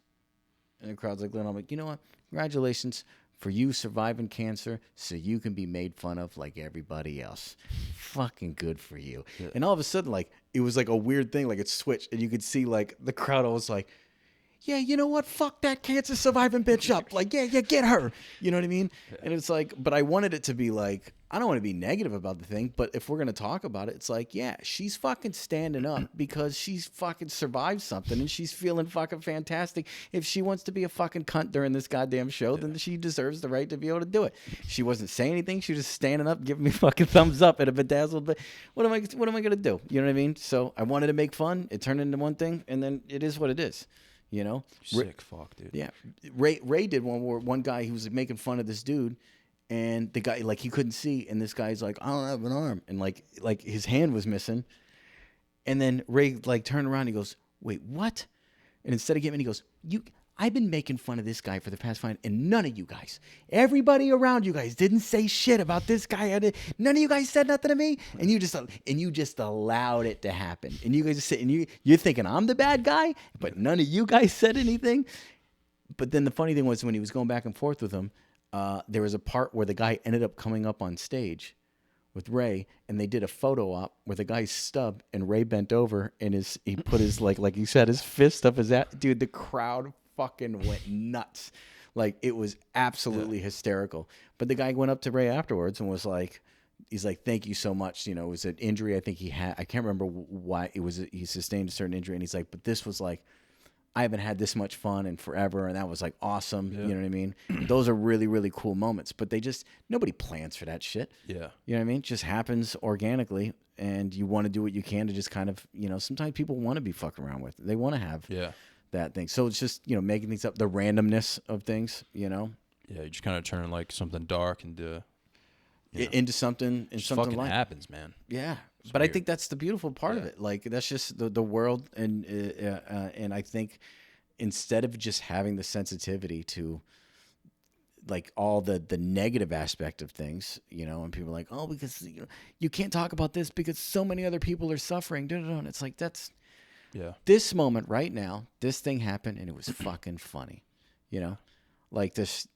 And the crowd's like, I'm like, you know what? Congratulations for you surviving cancer so you can be made fun of like everybody else. Fucking good for you. Yeah. And all of a sudden, like, it was like a weird thing, like it switched. And you could see like the crowd was like, yeah, you know what? Fuck that cancer surviving bitch up. Like, yeah, get her. You know what I mean? Yeah. And it's like, but I wanted it to be like, I don't want to be negative about the thing, but if we're going to talk about it, it's like, yeah, she's fucking standing up because she's fucking survived something and she's feeling fucking fantastic. If she wants to be a fucking cunt during this goddamn show, then she deserves the right to be able to do it. She wasn't saying anything. She was just standing up, giving me fucking thumbs up at a bedazzled, but what am I going to do? You know what I mean? So I wanted to make fun. It turned into one thing, and then it is what it is. You know, sick fuck, dude. Yeah, Ray did one where one guy he was making fun of this dude, and the guy like he couldn't see, and this guy's like, I don't have an arm, and like his hand was missing, and then Ray like turned around, and he goes, wait, what? And instead of giving, he goes, I've been making fun of this guy for the past 5, and none of you guys, everybody around you guys didn't say shit about this guy. None of you guys said nothing to me, and you just allowed it to happen. And you guys just sit and you're thinking I'm the bad guy, but none of you guys said anything. But then the funny thing was when he was going back and forth with him, there was a part where the guy ended up coming up on stage with Ray, and they did a photo op where the guy stubbed, and Ray bent over and he put his like you said his fist up his ass. Dude, the crowd fucking went nuts. Like, it was absolutely hysterical. But the guy went up to Ray afterwards and was like, he's like, thank you so much. You know, it was an injury I think he had. I can't remember why it was. He sustained a certain injury, and he's like, but this was like, I haven't had this much fun in forever, and that was like awesome. Yeah. You know what I mean? Those are really, really cool moments, but nobody plans for that shit. Yeah. You know what I mean? It just happens organically, and you want to do what you can to just kind of, you know, sometimes people want to be fucking around with. They want to have that thing. So it's just, you know, making things up, the randomness of things, you know? Yeah, you just kind of turn like something dark into something fucking light. Happens, man. Yeah. But weird. I think that's the beautiful part of it. Like, that's just the world. And I think instead of just having the sensitivity to like all the negative aspect of things, you know, and people are like, oh, because you can't talk about this because so many other people are suffering. And it's like, this moment right now, this thing happened and it was fucking funny, you know, like this.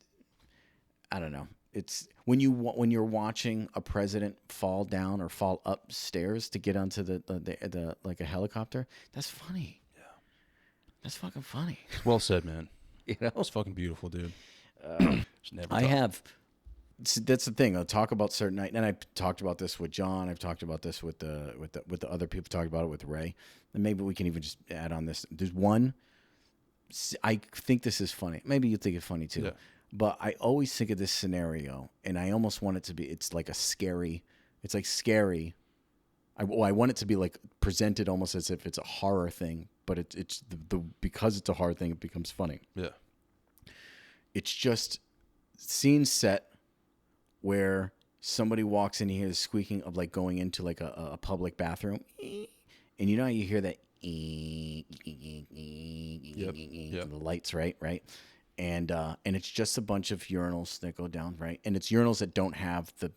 I don't know. It's when you're watching a president fall down or fall upstairs to get onto the like a helicopter. That's funny. Yeah, that's fucking funny. Well said, man. You know, it's fucking beautiful, dude. That's the thing. I'll talk about certain night, and I talked about this with John. I've talked about this with the other people. Talked about it with Ray, and maybe we can even just add on this. There's one. I think this is funny. Maybe you think it's funny too. Yeah. But I always think of this scenario, and I almost want it to be. It's like scary. I want it to be like presented almost as if it's a horror thing, but it's because it's a horror thing, it becomes funny. Yeah. It's just scene set where somebody walks in, he hears squeaking of like going into like a public bathroom, and you know how you hear that the lights, right, and it's just a bunch of urinals that go down, right, and it's urinals that don't have the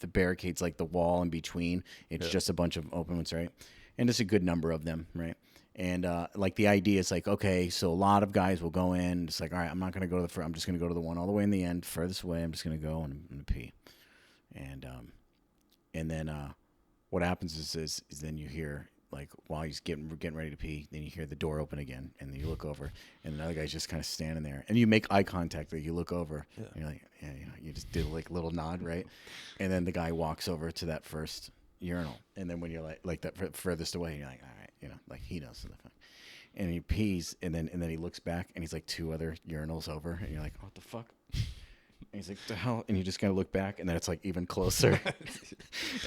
barricades like the wall in between. It's just a bunch of open ones, right, and it's a good number of them, right. And like the idea is like, okay, so a lot of guys will go in. It's like, all right, I'm not going to go to the front. I'm just going to go to the one all the way in the end, furthest away. I'm just going to go and I'm going to pee. And then what happens is then you hear, like, while he's getting ready to pee, then you hear the door open again, and then you look over, and another guy's just kind of standing there, and you make eye contact. Like, you look over, and you're like, yeah, you just do like a little nod, right? And then the guy walks over to that first urinal, and then when you're like that furthest away, you're like, all right, like he knows. And he pees, and then he looks back, and he's like 2 other urinals over, and you're like, what the fuck? And he's like, what the hell? And you just kind of look back, and then it's like even closer.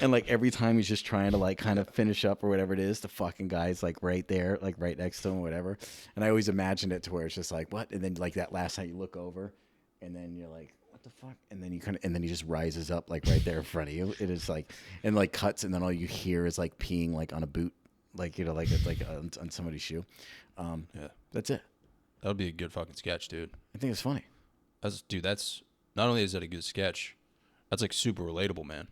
And like every time he's just trying to like kind of finish up or whatever it is, the fucking guy's like right there, like right next to him or whatever. And I always imagined it to where it's just like, what? And then like that last time you look over, and then you're like, what the fuck? And then and then he just rises up like right there in front of you. It is like, and like cuts, and then all you hear is like peeing like on a boot, like, like on somebody's shoe. Yeah. That's it. That would be a good fucking sketch, dude. I think it's funny. That's not only is that a good sketch, that's like super relatable, man.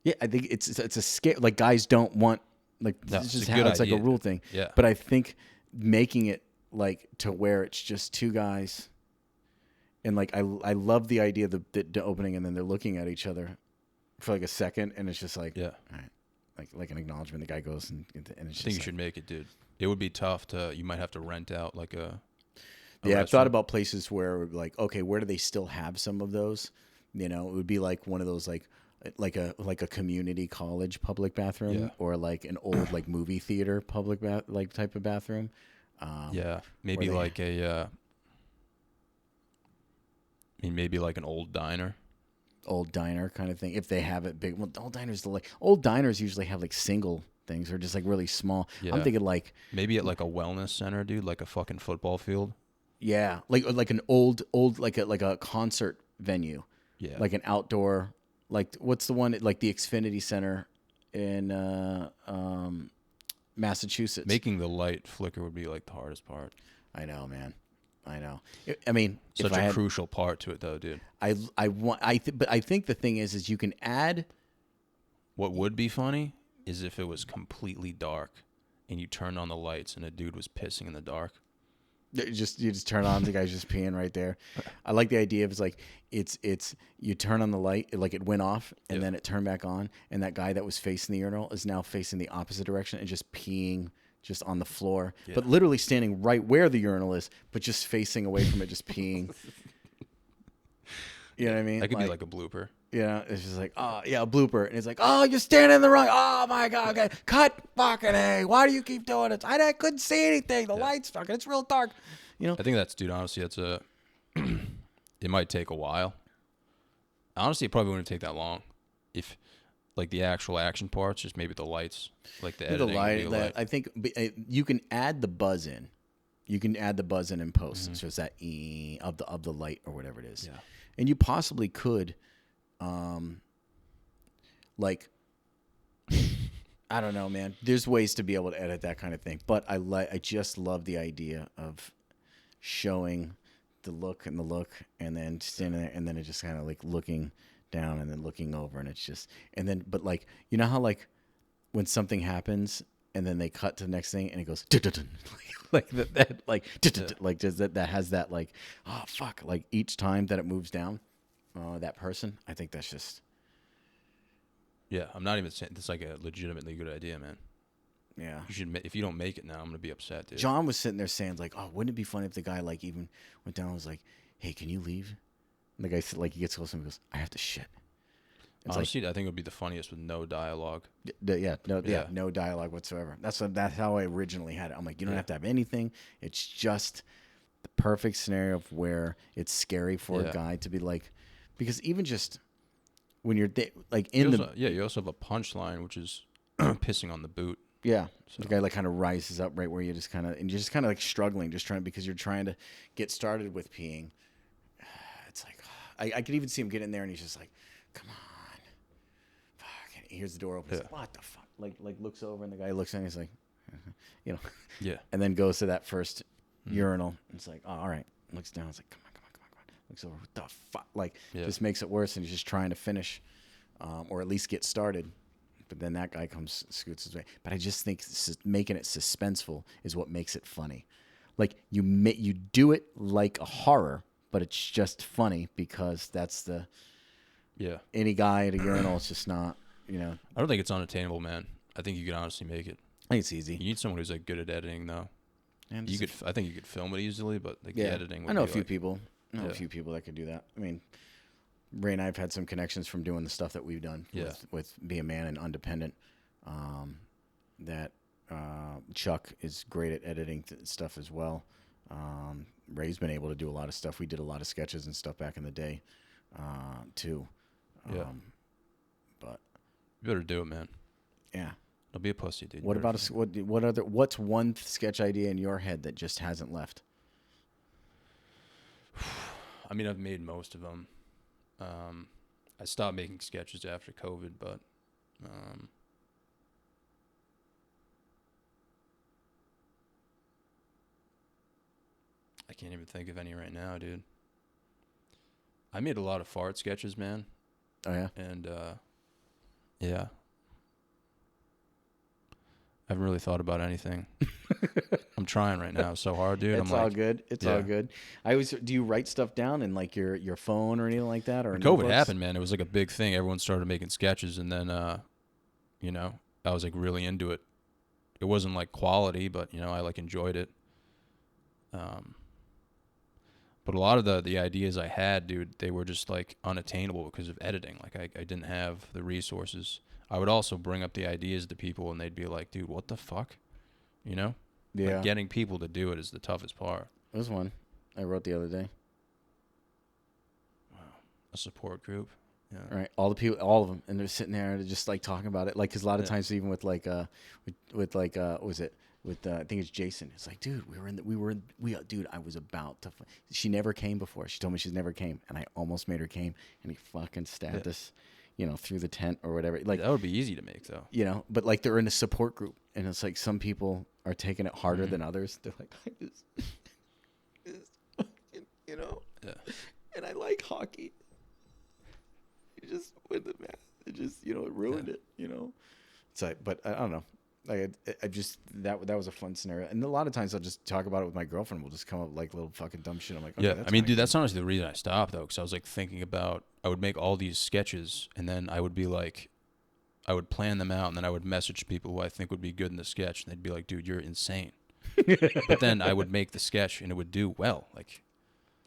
Yeah, I think it's a scare. Like, guys don't want, like, No, it's it's just a how good it's idea. like a rule thing. Yeah. But I think making it like to where it's just 2 guys, and like I love the idea of the opening, and then they're looking at each other for like a second, and it's just like, Yeah. all right, like an acknowledgement. The guy goes and it's I just think you like, should make it, dude. It would be tough to. You might have to rent out like a yeah, I've restaurant. thought about places where, like, okay, where do they still have some of those? It would be like one of those like a community college public bathroom, Yeah. or like an old like movie theater public like type of bathroom. Yeah, maybe they- like I mean, maybe like an old diner. Old diner kind of thing. If they have it big, well, old diners usually have like single things or just like really small. Yeah. I'm thinking like, Maybe at like a wellness center, dude, like a fucking football field. yeah, like an old like a concert venue. Yeah. Like an outdoor, like what's the one, like the Xfinity Center in Massachusetts. Making the light flicker would be like the hardest part. I know, man. I know. I mean, Such a crucial part to it, though, dude. but I think the thing is you can add. What would be funny is if it was completely dark and you turned on the lights and a dude was pissing in the dark. You just turn on, the guy's just peeing right there. I like the idea of it's you turn on the light, like it went off, and then it turned back on, and that guy that was facing the urinal is now facing the opposite direction and just peeing just on the floor, but literally standing right where the urinal is, but just facing away from it, just peeing. You know what I mean? That could be like a blooper. Yeah, it's just like, oh, yeah, a blooper. And it's like, oh, you're standing in the wrong. Oh, my God. Okay. Cut fucking A. Why do you keep doing it? I couldn't see anything. The light's fucking, it's real dark. I think dude, honestly, that's it might take a while. Honestly, it probably wouldn't take that long. If, like, the actual action parts, just maybe the lights, like the editing. I think you can add the buzz in. You can add the buzz in post. Mm-hmm. So it's that of the light or whatever it is. Yeah. And you possibly could, like, I don't know, man. There's ways to be able to edit that kind of thing, but I just love the idea of showing the look, and then standing there, and then it just kind of like looking down and then looking over, and it's just, and then, but like, you know how like when something happens and then they cut to the next thing and it goes like that like does that has that like, oh fuck, like each time that it moves down, that person, I think that's just. Yeah, I'm not even saying it's like a legitimately good idea, man. Yeah. You should. If you don't make it now, I'm gonna be upset, dude. John was sitting there saying like, "Oh, wouldn't it be funny if the guy like even went down and was like, hey, can you leave?" And the guy said, like, he gets close and goes, "I have to shit." It's honestly, I think it would be the funniest with no dialogue. No dialogue whatsoever. That's how I originally had it. I'm like, you don't have to have anything. It's just the perfect scenario of where it's scary for a guy to be like, because even just when you're like in you also have a punchline, which is pissing on the boot. Yeah, so the guy like kind of rises up right where you just kind of, and you're just kind of like struggling, because you're trying to get started with peeing. It's like I could even see him get in there, and he's just like, "Come on, fuck!" And he hears the door open. He's like, "What the fuck?" Like looks over, and the guy looks in, and he's like, yeah, and then goes to that first urinal. And it's like, "Oh, all right." Looks down. It's like, "Come on." Looks over. What the fuck? Like, just makes it worse, and he's just trying to finish, or at least get started. But then that guy comes, scoots his way. But I just think making it suspenseful is what makes it funny. Like you do it like a horror, but it's just funny because that's the any guy at a urinal. It's just not, you know. I don't think it's unattainable, man. I think you could honestly make it. I think it's easy. You need someone who's like good at editing, though. And you could, I think you could film it easily, but like the editing. I know a few people. I know a few people that could do that. I mean, Ray and I have had some connections from doing the stuff that we've done with Be a Man and Undependent. Chuck is great at editing stuff as well. Ray's been able to do a lot of stuff. We did a lot of sketches and stuff back in the day, too. But you better do it, man. Yeah. Don't be a pussy, dude. What about what's one sketch idea in your head that just hasn't left? I mean, I've made most of them. I stopped making sketches after COVID, but I can't even think of any right now, dude. I made a lot of fart sketches, man. Oh yeah. And yeah. I haven't really thought about anything. I'm trying right now so hard, dude. It's all good. It's all good. Do you write stuff down in like your phone or anything like that? Or when COVID happened, man, it was like a big thing. Everyone started making sketches, and then you know, I was like really into it. It wasn't like quality, but you know, I like enjoyed it. But a lot of the ideas I had, dude, they were just like unattainable because of editing. Like I didn't have the resources. I would also bring up the ideas to people, and they'd be like, dude, what the fuck? You know? Yeah. Like getting people to do it is the toughest part. There's one I wrote the other day. Wow. A support group. Yeah. Right. All the people, all of them. And they're sitting there and just like talking about it. Like, cause a lot of times even with like, what was it? With, I think it's Jason. It's like, dude, dude, I was about to, she never came before. She told me she's never came. And I almost made her came, and he fucking stabbed us, you know, through the tent or whatever. Like, that would be easy to make though. You know, but like they're in a support group, and it's like some people are taking it harder than others. They're like, I just you know, and I like hockey. You just win the match. It just, you know, it ruined it, you know. It's like, but I don't know. Like I just that was a fun scenario, and a lot of times I'll just talk about it with my girlfriend. We'll just come up like little fucking dumb shit. I'm like, okay, I mean, dude, that's honestly the reason I stopped though, because I was like thinking about I would make all these sketches, and then I would be like, I would plan them out, and then I would message people who I think would be good in the sketch, and they'd be like, dude, you're insane. But then I would make the sketch, and it would do well. Like,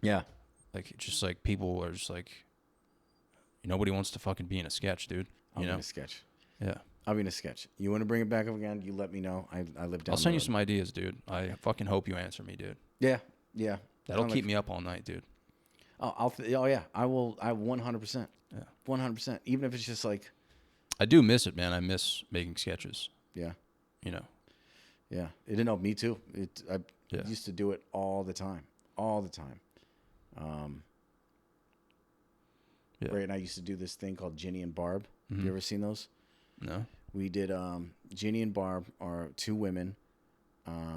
like just like people are just like, nobody wants to fucking be in a sketch, dude. You know, in a sketch. Yeah. I'll be in a sketch. You want to bring it back up again? You let me know. I live down. I'll send you some ideas, dude. I fucking hope you answer me, dude. Yeah. That'll keep me up all night, dude. Oh yeah. I will. 100%. Yeah. 100%. Even if it's just like. I do miss it, man. I miss making sketches. Yeah. You know. Yeah. It didn't help me too. I used to do it all the time. Ray and I used to do this thing called Ginny and Barb. Mm-hmm. Have you ever seen those? No. We did Ginny and Barb are two women.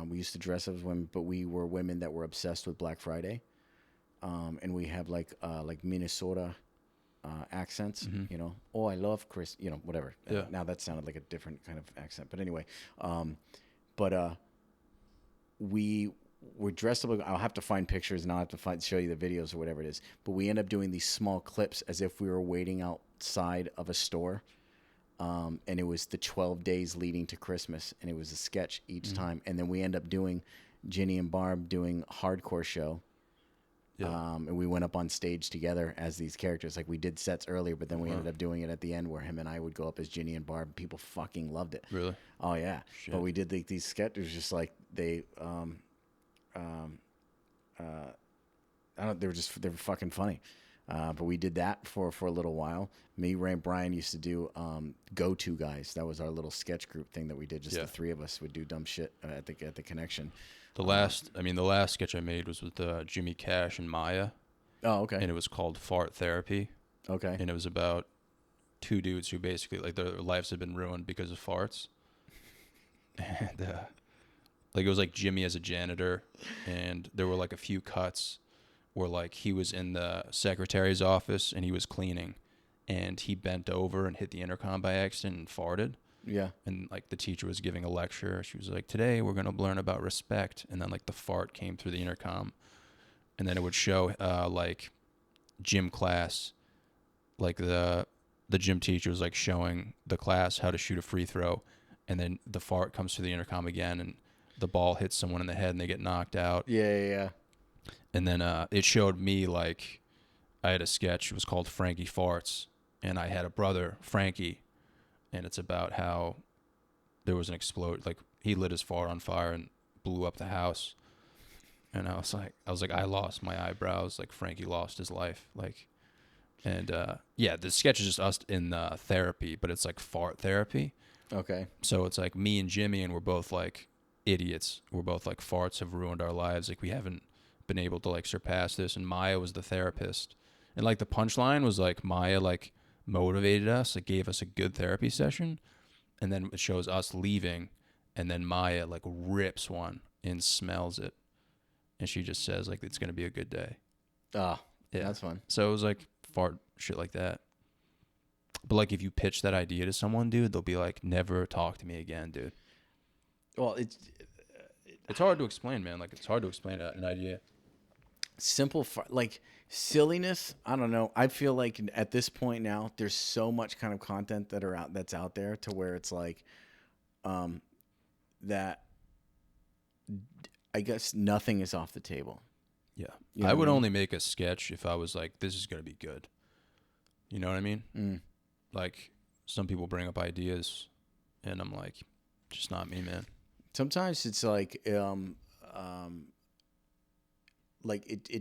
We used to dress up as women, but we were women that were obsessed with Black Friday. And we have like Minnesota accents, you know. Oh, I love Chris, you know, whatever. Yeah. Now that sounded like a different kind of accent, but anyway. We were dressed up. I'll have to find pictures, and I'll have to show you the videos or whatever it is. But we end up doing these small clips as if we were waiting outside of a store. And it was the 12 days leading to Christmas, and it was a sketch each time. And then we end up doing Ginny and Barb doing a hardcore show. Yeah. And we went up on stage together as these characters. Like we did sets earlier, but then we ended up doing it at the end where him and I would go up as Ginny and Barb. People fucking loved it. Really? Oh yeah. Shit. But we did these sketches just like they they were fucking funny. But we did that for a little while. Me, Ray, and Brian used to do Go-To Guys. That was our little sketch group thing that we did. Just the three of us would do dumb shit at the Connection. The last sketch I made was with Jimmy Cash and Maya. Oh, okay. And it was called Fart Therapy. Okay. And it was about two dudes who basically like their lives had been ruined because of farts. And like it was like Jimmy as a janitor, and there were like a few cuts where like he was in the secretary's office and he was cleaning, and he bent over and hit the intercom by accident and farted. Yeah. And like the teacher was giving a lecture. She was like, today we're going to learn about respect. And then like the fart came through the intercom. And then it would show like gym class, like the gym teacher was like showing the class how to shoot a free throw. And then the fart comes through the intercom again, and the ball hits someone in the head and they get knocked out. Yeah. And then it showed me like I had a sketch. It was called Frankie Farts. And I had a brother, Frankie. And it's about how there was an explosion. Like he lit his fart on fire and blew up the house. And I was like, I lost my eyebrows. Like Frankie lost his life. Like, and yeah, the sketch is just us in therapy, but it's like fart therapy. Okay. So it's like me and Jimmy, and we're both like idiots. We're both like farts have ruined our lives. Like we haven't been able to like surpass this. And Maya was the therapist. And like the punchline was like Maya like motivated us. It gave us a good therapy session. And then it shows us leaving. And then Maya like rips one and smells it. And she just says like, it's going to be a good day. Oh, yeah. That's fun. So it was like fart shit like that. But like if you pitch that idea to someone, dude, they'll be like, never talk to me again, dude. Well, it's hard to explain, man. Like it's hard to explain an idea. Simple, like silliness. I don't know. I feel like at this point now, there's so much kind of content that's out there to where it's like, that I guess nothing is off the table. Yeah. You know I would what I mean? only make a sketch if I was like, this is going to be good. You know what I mean? Mm. Like some people bring up ideas and I'm like, just not me, man. Sometimes it's like, it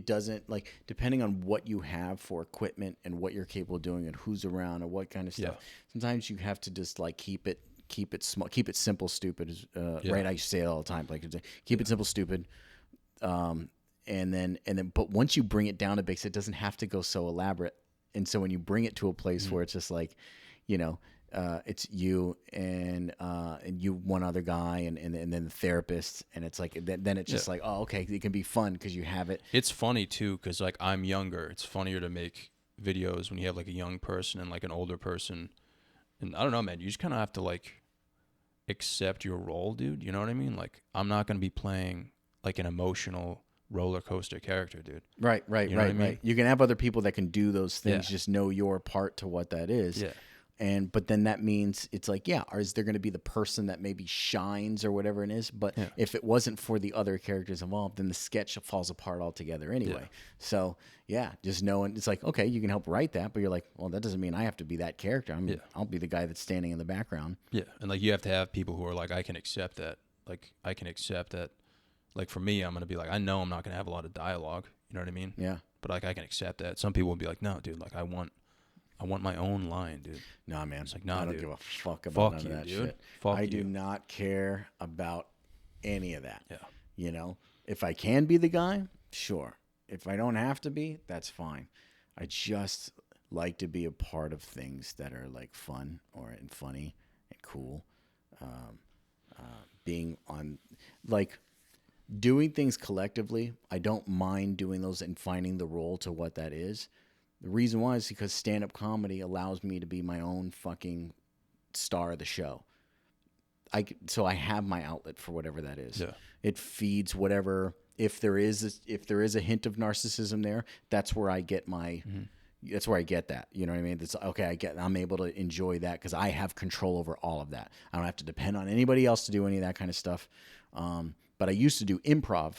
doesn't, like, depending on what you have for equipment and what you're capable of doing and who's around and what kind of stuff. Yeah. Sometimes you have to just like keep it small, keep it simple, stupid. Right? I used to say it all the time. Like, keep it simple, stupid. And then, but once you bring it down a bit, it doesn't have to go so elaborate. And so when you bring it to a place where it's just like, you know, it's you and you one other guy and then the therapist, and it's like then it's just like, oh, okay, it can be fun because you have it. It's funny too because like I'm younger. It's funnier to make videos when you have like a young person and like an older person. And I don't know, man. You just kind of have to like accept your role, dude. You know what I mean? Like I'm not gonna be playing like an emotional roller coaster character, dude. Right. You know what I mean? Right. You can have other people that can do those things. Yeah. Just know your part to what that is. Yeah. But then that means it's like, yeah, or is there going to be the person that maybe shines or whatever it is? But if it wasn't for the other characters involved, then the sketch falls apart altogether anyway. Yeah. So yeah, just knowing it's like, okay, you can help write that, but you're like, well, that doesn't mean I have to be that character. I'll be the guy that's standing in the background. Yeah. And like you have to have people who are like, I can accept that. Like I can accept that. Like for me, I'm going to be like, I know I'm not going to have a lot of dialogue. You know what I mean? Yeah. But like I can accept that. Some people will be like, no, dude, like I want my own line, dude. Nah, man. It's like, nah, I don't dude. give a fuck about none you, of that dude. shit. Fuck I you. do not care about any of that. Yeah. You know, if I can be the guy, sure. If I don't have to be, that's fine. I just like to be a part of things that are like fun and funny and cool. Being on, like, doing things collectively, I don't mind doing those and finding the role to what that is. The reason why is because stand-up comedy allows me to be my own fucking star of the show. So I have my outlet for whatever that is. Yeah. It feeds whatever. If there is a hint of narcissism there, that's where I get my. Mm-hmm. That's where I get that. You know what I mean? It's okay. I'm able to enjoy that because I have control over all of that. I don't have to depend on anybody else to do any of that kind of stuff. But I used to do improv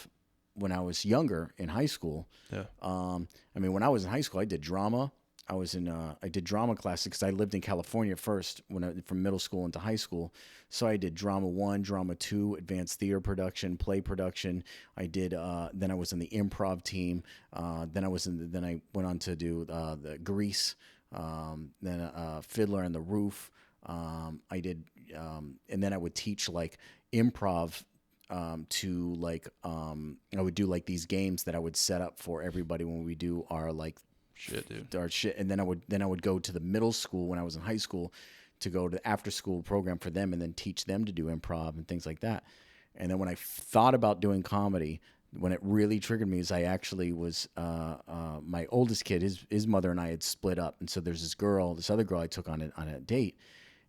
when I was younger in high school. Yeah. I mean, when I was in high school, I did drama. I did drama classes because I lived in California first from middle school into high school. So I did drama 1, drama 2, advanced theater production, play production. I did, then I was in the improv team. Then I went on to do the Grease, then Fiddler on the Roof. I did, and then I would teach like improv to like, I would do like these games that I would set up for everybody when we do our like, shit, dude. Our shit, and then I would go to the middle school when I was in high school to go to the after school program for them and then teach them to do improv and things like that. And then when I thought about doing comedy, when it really triggered me is I actually was my oldest kid, his mother and I had split up, and so there's this other girl I took on a date,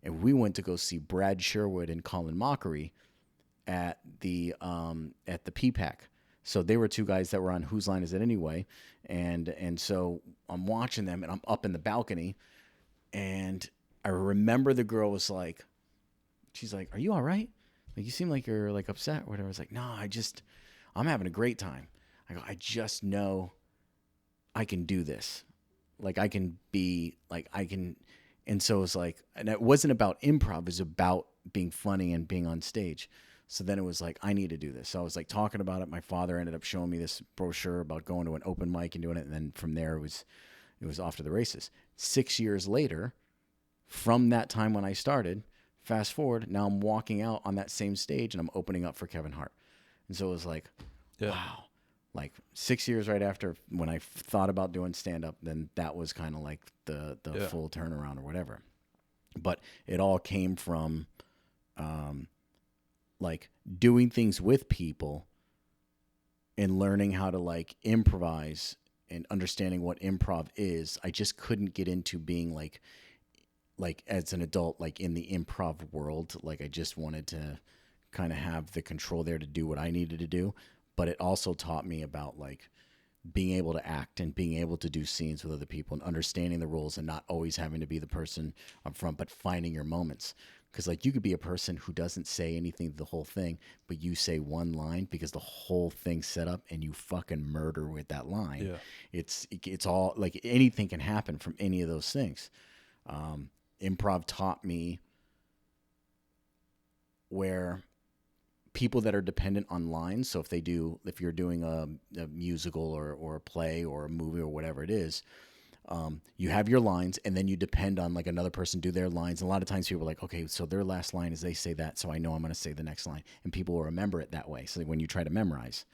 and we went to go see Brad Sherwood and Colin Mockery at the PPAC. So they were two guys that were on Whose Line Is It Anyway, and so I'm watching them, and I'm up in the balcony, and I remember the girl was like, she's like, "Are you all right? Like, you seem like you're like upset or whatever." I was like, "No, I'm having a great time." I go, "I just know I can do this. Like, I can be like, I can." And so it was like, and it wasn't about improv. It was about being funny and being on stage. So then it was like, I need to do this. So I was like talking about it. My father ended up showing me this brochure about going to an open mic and doing it. And then from there, it was off to the races. 6 years later, from that time when I started, fast forward, now I'm walking out on that same stage and I'm opening up for Kevin Hart. And so it was like, wow, like 6 years right after when I thought about doing stand-up, then that was kind of like the full turnaround or whatever. But it all came from like doing things with people and learning how to like improvise and understanding what improv is. I just couldn't get into being like as an adult, like in the improv world. Like I just wanted to kind of have the control there to do what I needed to do. But it also taught me about like being able to act and being able to do scenes with other people and understanding the rules and not always having to be the person up front, but finding your moments. Because like you could be a person who doesn't say anything the whole thing, but you say one line because the whole thing's set up and you fucking murder with that line. Yeah. It's all like anything can happen from any of those things. Improv taught me where people that are dependent on lines. So if you're doing a musical or a play or a movie or whatever it is, you have your lines and then you depend on like another person do their lines. And a lot of times people are like, okay, so their last line is they say that, so I know I'm going to say the next line, and people will remember it that way. So when you try to memorize,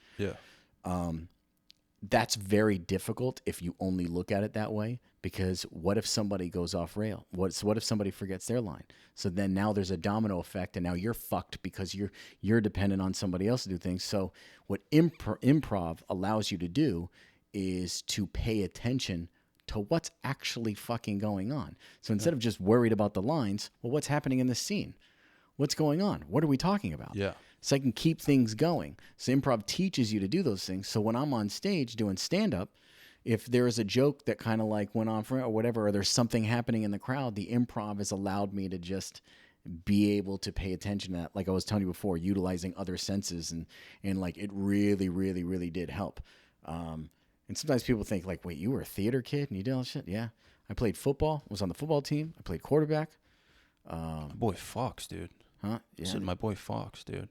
that's very difficult if you only look at it that way, because what if somebody goes off rail? What if somebody forgets their line? So then now there's a domino effect, and now you're fucked because you're dependent on somebody else to do things. So what improv allows you to do is to pay attention to what's actually fucking going on. So instead of just worried about the lines, well, what's happening in this scene? What's going on? What are we talking about? Yeah. So I can keep things going. So improv teaches you to do those things. So when I'm on stage doing stand-up, if there is a joke that kind of like went on for or whatever, or there's something happening in the crowd, the improv has allowed me to just be able to pay attention to that. Like I was telling you before, utilizing other senses, and like it really, really, really did help. And sometimes people think like, wait, you were a theater kid and you did all that shit? Yeah. I played football, was on the football team. I played quarterback. My boy Fox, dude. Huh? Yeah. Said my boy Fox, dude.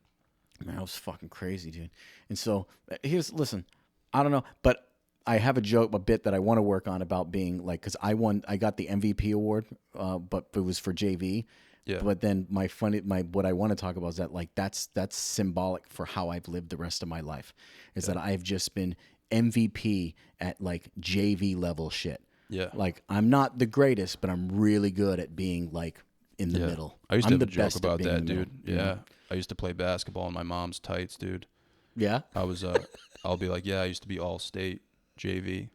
Man, I was fucking crazy, dude. And so listen, I don't know, but I have a bit that I want to work on about being like, cause I got the MVP award, but it was for JV. Yeah. But then what I want to talk about is that like, that's symbolic for how I've lived the rest of my life, is that I've just been MVP at like JV level shit. Yeah. Like I'm not the greatest, but I'm really good at being like in the middle. I used to have a joke about that, dude. Yeah. I used to play basketball in my mom's tights, dude. Yeah. I'll be like, yeah, I used to be all state JV.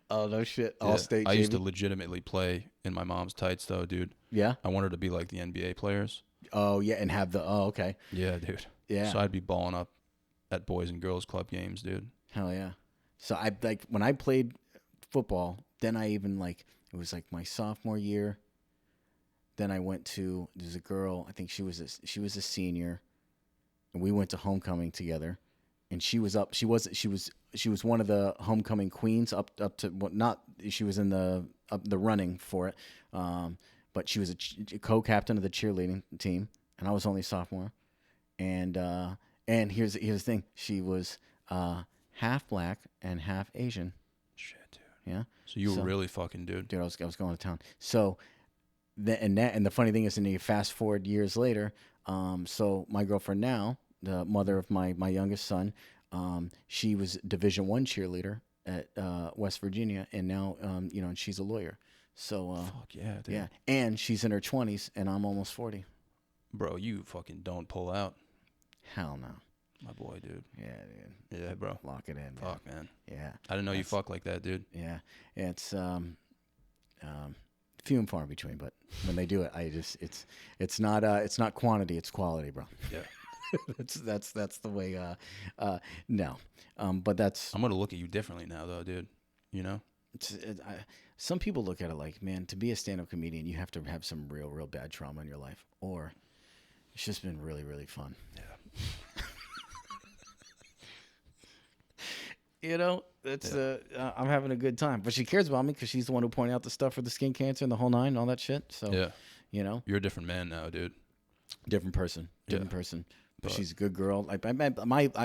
Oh no shit. All state JV. I used to legitimately play in my mom's tights though, dude. Yeah. I wanted to be like the NBA players. Oh yeah, and have okay. Yeah, dude. Yeah. So I'd be balling up at Boys and Girls Club games, dude. Hell yeah. So I like when I played football, then I even like it was like my sophomore year. Then I went to there's a girl, I think she was a senior, and we went to homecoming together, and she was one of the homecoming queens up to what not she was in the running for it, but she was a co-captain of the cheerleading team, and I was only a sophomore, and here's the thing, she was half black and half Asian. Shit, dude. Yeah. So you were really fucking dude. Dude, I was going to town. So, and the funny thing is, and you fast forward years later. So my girlfriend now, the mother of my youngest son, she was Division I cheerleader at West Virginia, and now and she's a lawyer. So fuck yeah, dude. Yeah, and she's in her 20s, and I'm almost 40. Bro, you fucking don't pull out. Hell no. My boy, dude. Yeah, dude. Yeah, bro. Lock it in, man. Fuck, man. Yeah. I didn't know you fuck like that, dude. Yeah. It's few and far between, but when they do it, it's not quantity, it's quality, bro. Yeah. that's the way. No, but that's. I'm gonna look at you differently now, though, dude. You know. Some people look at it like, man, to be a stand-up comedian, you have to have some real bad trauma in your life, or it's just been really, really fun. Yeah. You know, it's I'm having a good time. But she cares about me because she's the one who pointed out the stuff for the skin cancer and the whole nine and all that shit. So, yeah, you know, you're a different man now, dude. Different person. But she's a good girl. Like I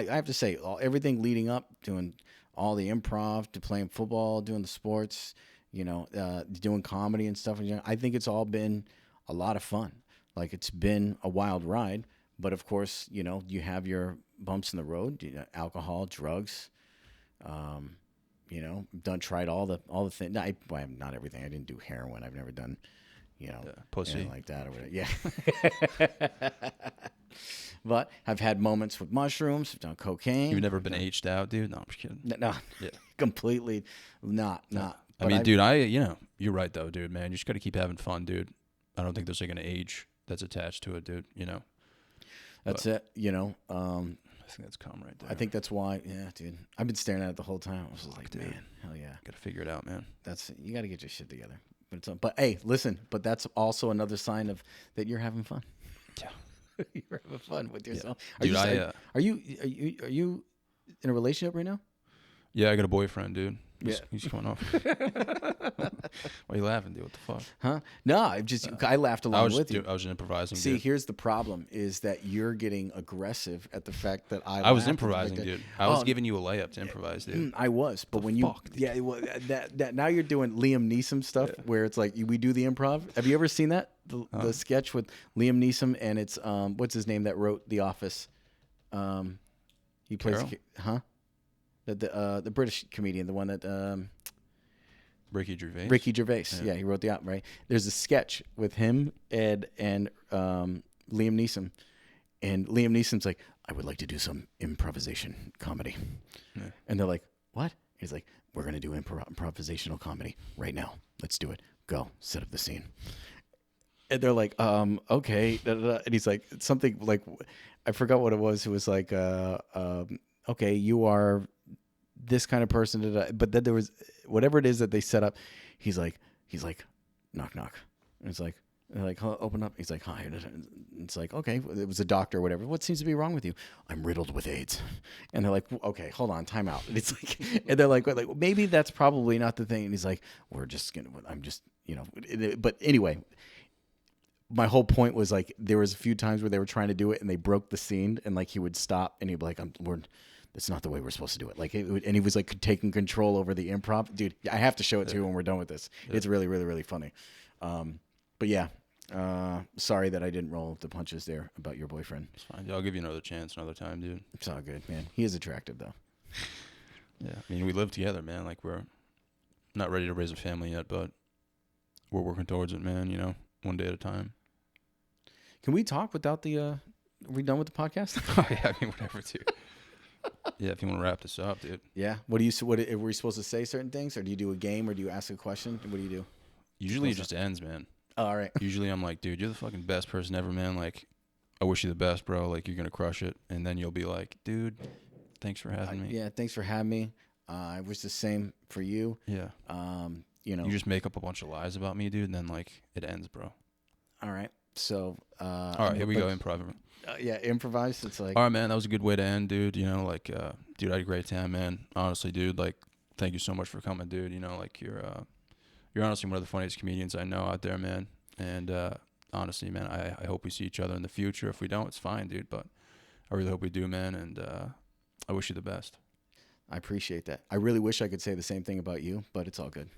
have to say, everything leading up, doing all the improv, to playing football, doing the sports, you know, doing comedy and stuff. I think it's all been a lot of fun. Like, it's been a wild ride. But of course, you know, you have your bumps in the road, alcohol, drugs. You know, tried all the things. Not everything. I didn't do heroin. I've never done, you know, pussy like that or whatever. Yeah. But I've had moments with mushrooms. I've done cocaine. You've never been aged out, dude? No, I'm just kidding. No, yeah. Completely not. I mean, dude, you know, you're right though, dude, man. You just got to keep having fun, dude. I don't think there's like an age that's attached to it, dude, you know? That's it, you know? I think that's calm right there. I think that's why, yeah, dude. I've been staring at it the whole time. I was just like, dude, man, hell yeah. Got to figure it out, man. You got to get your shit together. But hey, listen, but that's also another sign of that you're having fun. Yeah. You're having fun with yourself. Yeah. Are you in a relationship right now? Yeah, I got a boyfriend, dude. Yeah. He's coming off. Why are you laughing, dude? What the fuck? Huh? No, I laughed along with you. I was improvising. See, dude. Here's the problem: is that you're getting aggressive at the fact that I was improvising, dude. I was giving you a layup to improvise, dude. I was, but when you, that now you're doing Liam Neeson stuff where it's like we do the improv. Have you ever seen that the sketch with Liam Neeson and it's what's his name that wrote The Office? He plays, the British comedian, the one that Ricky Gervais. Ricky Gervais. Yeah, he wrote the album, right? There's a sketch with him, Ed, and Liam Neeson. And Liam Neeson's like, I would like to do some improvisation comedy. Yeah. And they're like, what? He's like, we're going to do improvisational comedy right now. Let's do it. Go. Set up the scene. And they're like, okay. And he's like, something like, I forgot what it was. It was like, okay, you are this kind of person. But then there was whatever it is that they set up. He's like, knock, knock. And it's like, they're like, open up. He's like, hi. It's like, okay, it was a doctor or whatever. What seems to be wrong with you? I'm riddled with AIDS. And they're like, okay, hold on, time out. And it's like, and they're like, maybe that's probably not the thing. And he's like, I'm just, you know, but anyway, my whole point was like, there was a few times where they were trying to do it and they broke the scene and like he would stop and he'd be like, that's not the way we're supposed to do it. Like, and he was like taking control over the improv. Dude, I have to show it to you when we're done with this. Yeah. It's really, really, really funny. But yeah, sorry that I didn't roll the punches there about your boyfriend. It's fine. I'll give you another chance another time, dude. It's all good, man. He is attractive though. Yeah. I mean, we live together, man. Like, we're not ready to raise a family yet, but we're working towards it, man, you know, one day at a time. Can we talk without the, are we done with the podcast? Oh, yeah, I mean, whatever, dude. Yeah, if you want to wrap this up, dude. Yeah. What were we supposed to say certain things, or do you do a game, or do you ask a question? What do you do? Usually it just ends, man. Oh, all right. Usually I'm like, dude, you're the fucking best person ever, man. Like, I wish you the best, bro. Like, you're going to crush it. And then you'll be like, dude, thanks for having me. Yeah, thanks for having me. I wish the same for you. Yeah. You know. You just make up a bunch of lies about me, dude, and then, like, it ends, bro. All right. So. All right, here we go, improv. Yeah, improvise. It's like. All right, man, that was a good way to end, dude. You know, like, dude, I had a great time, man. Honestly, dude, like, thank you so much for coming, dude. You know, like, you're honestly one of the funniest comedians I know out there, man. And honestly, man, I hope we see each other in the future. If we don't, it's fine, dude. But I really hope we do, man. And I wish you the best. I appreciate that. I really wish I could say the same thing about you, but it's all good.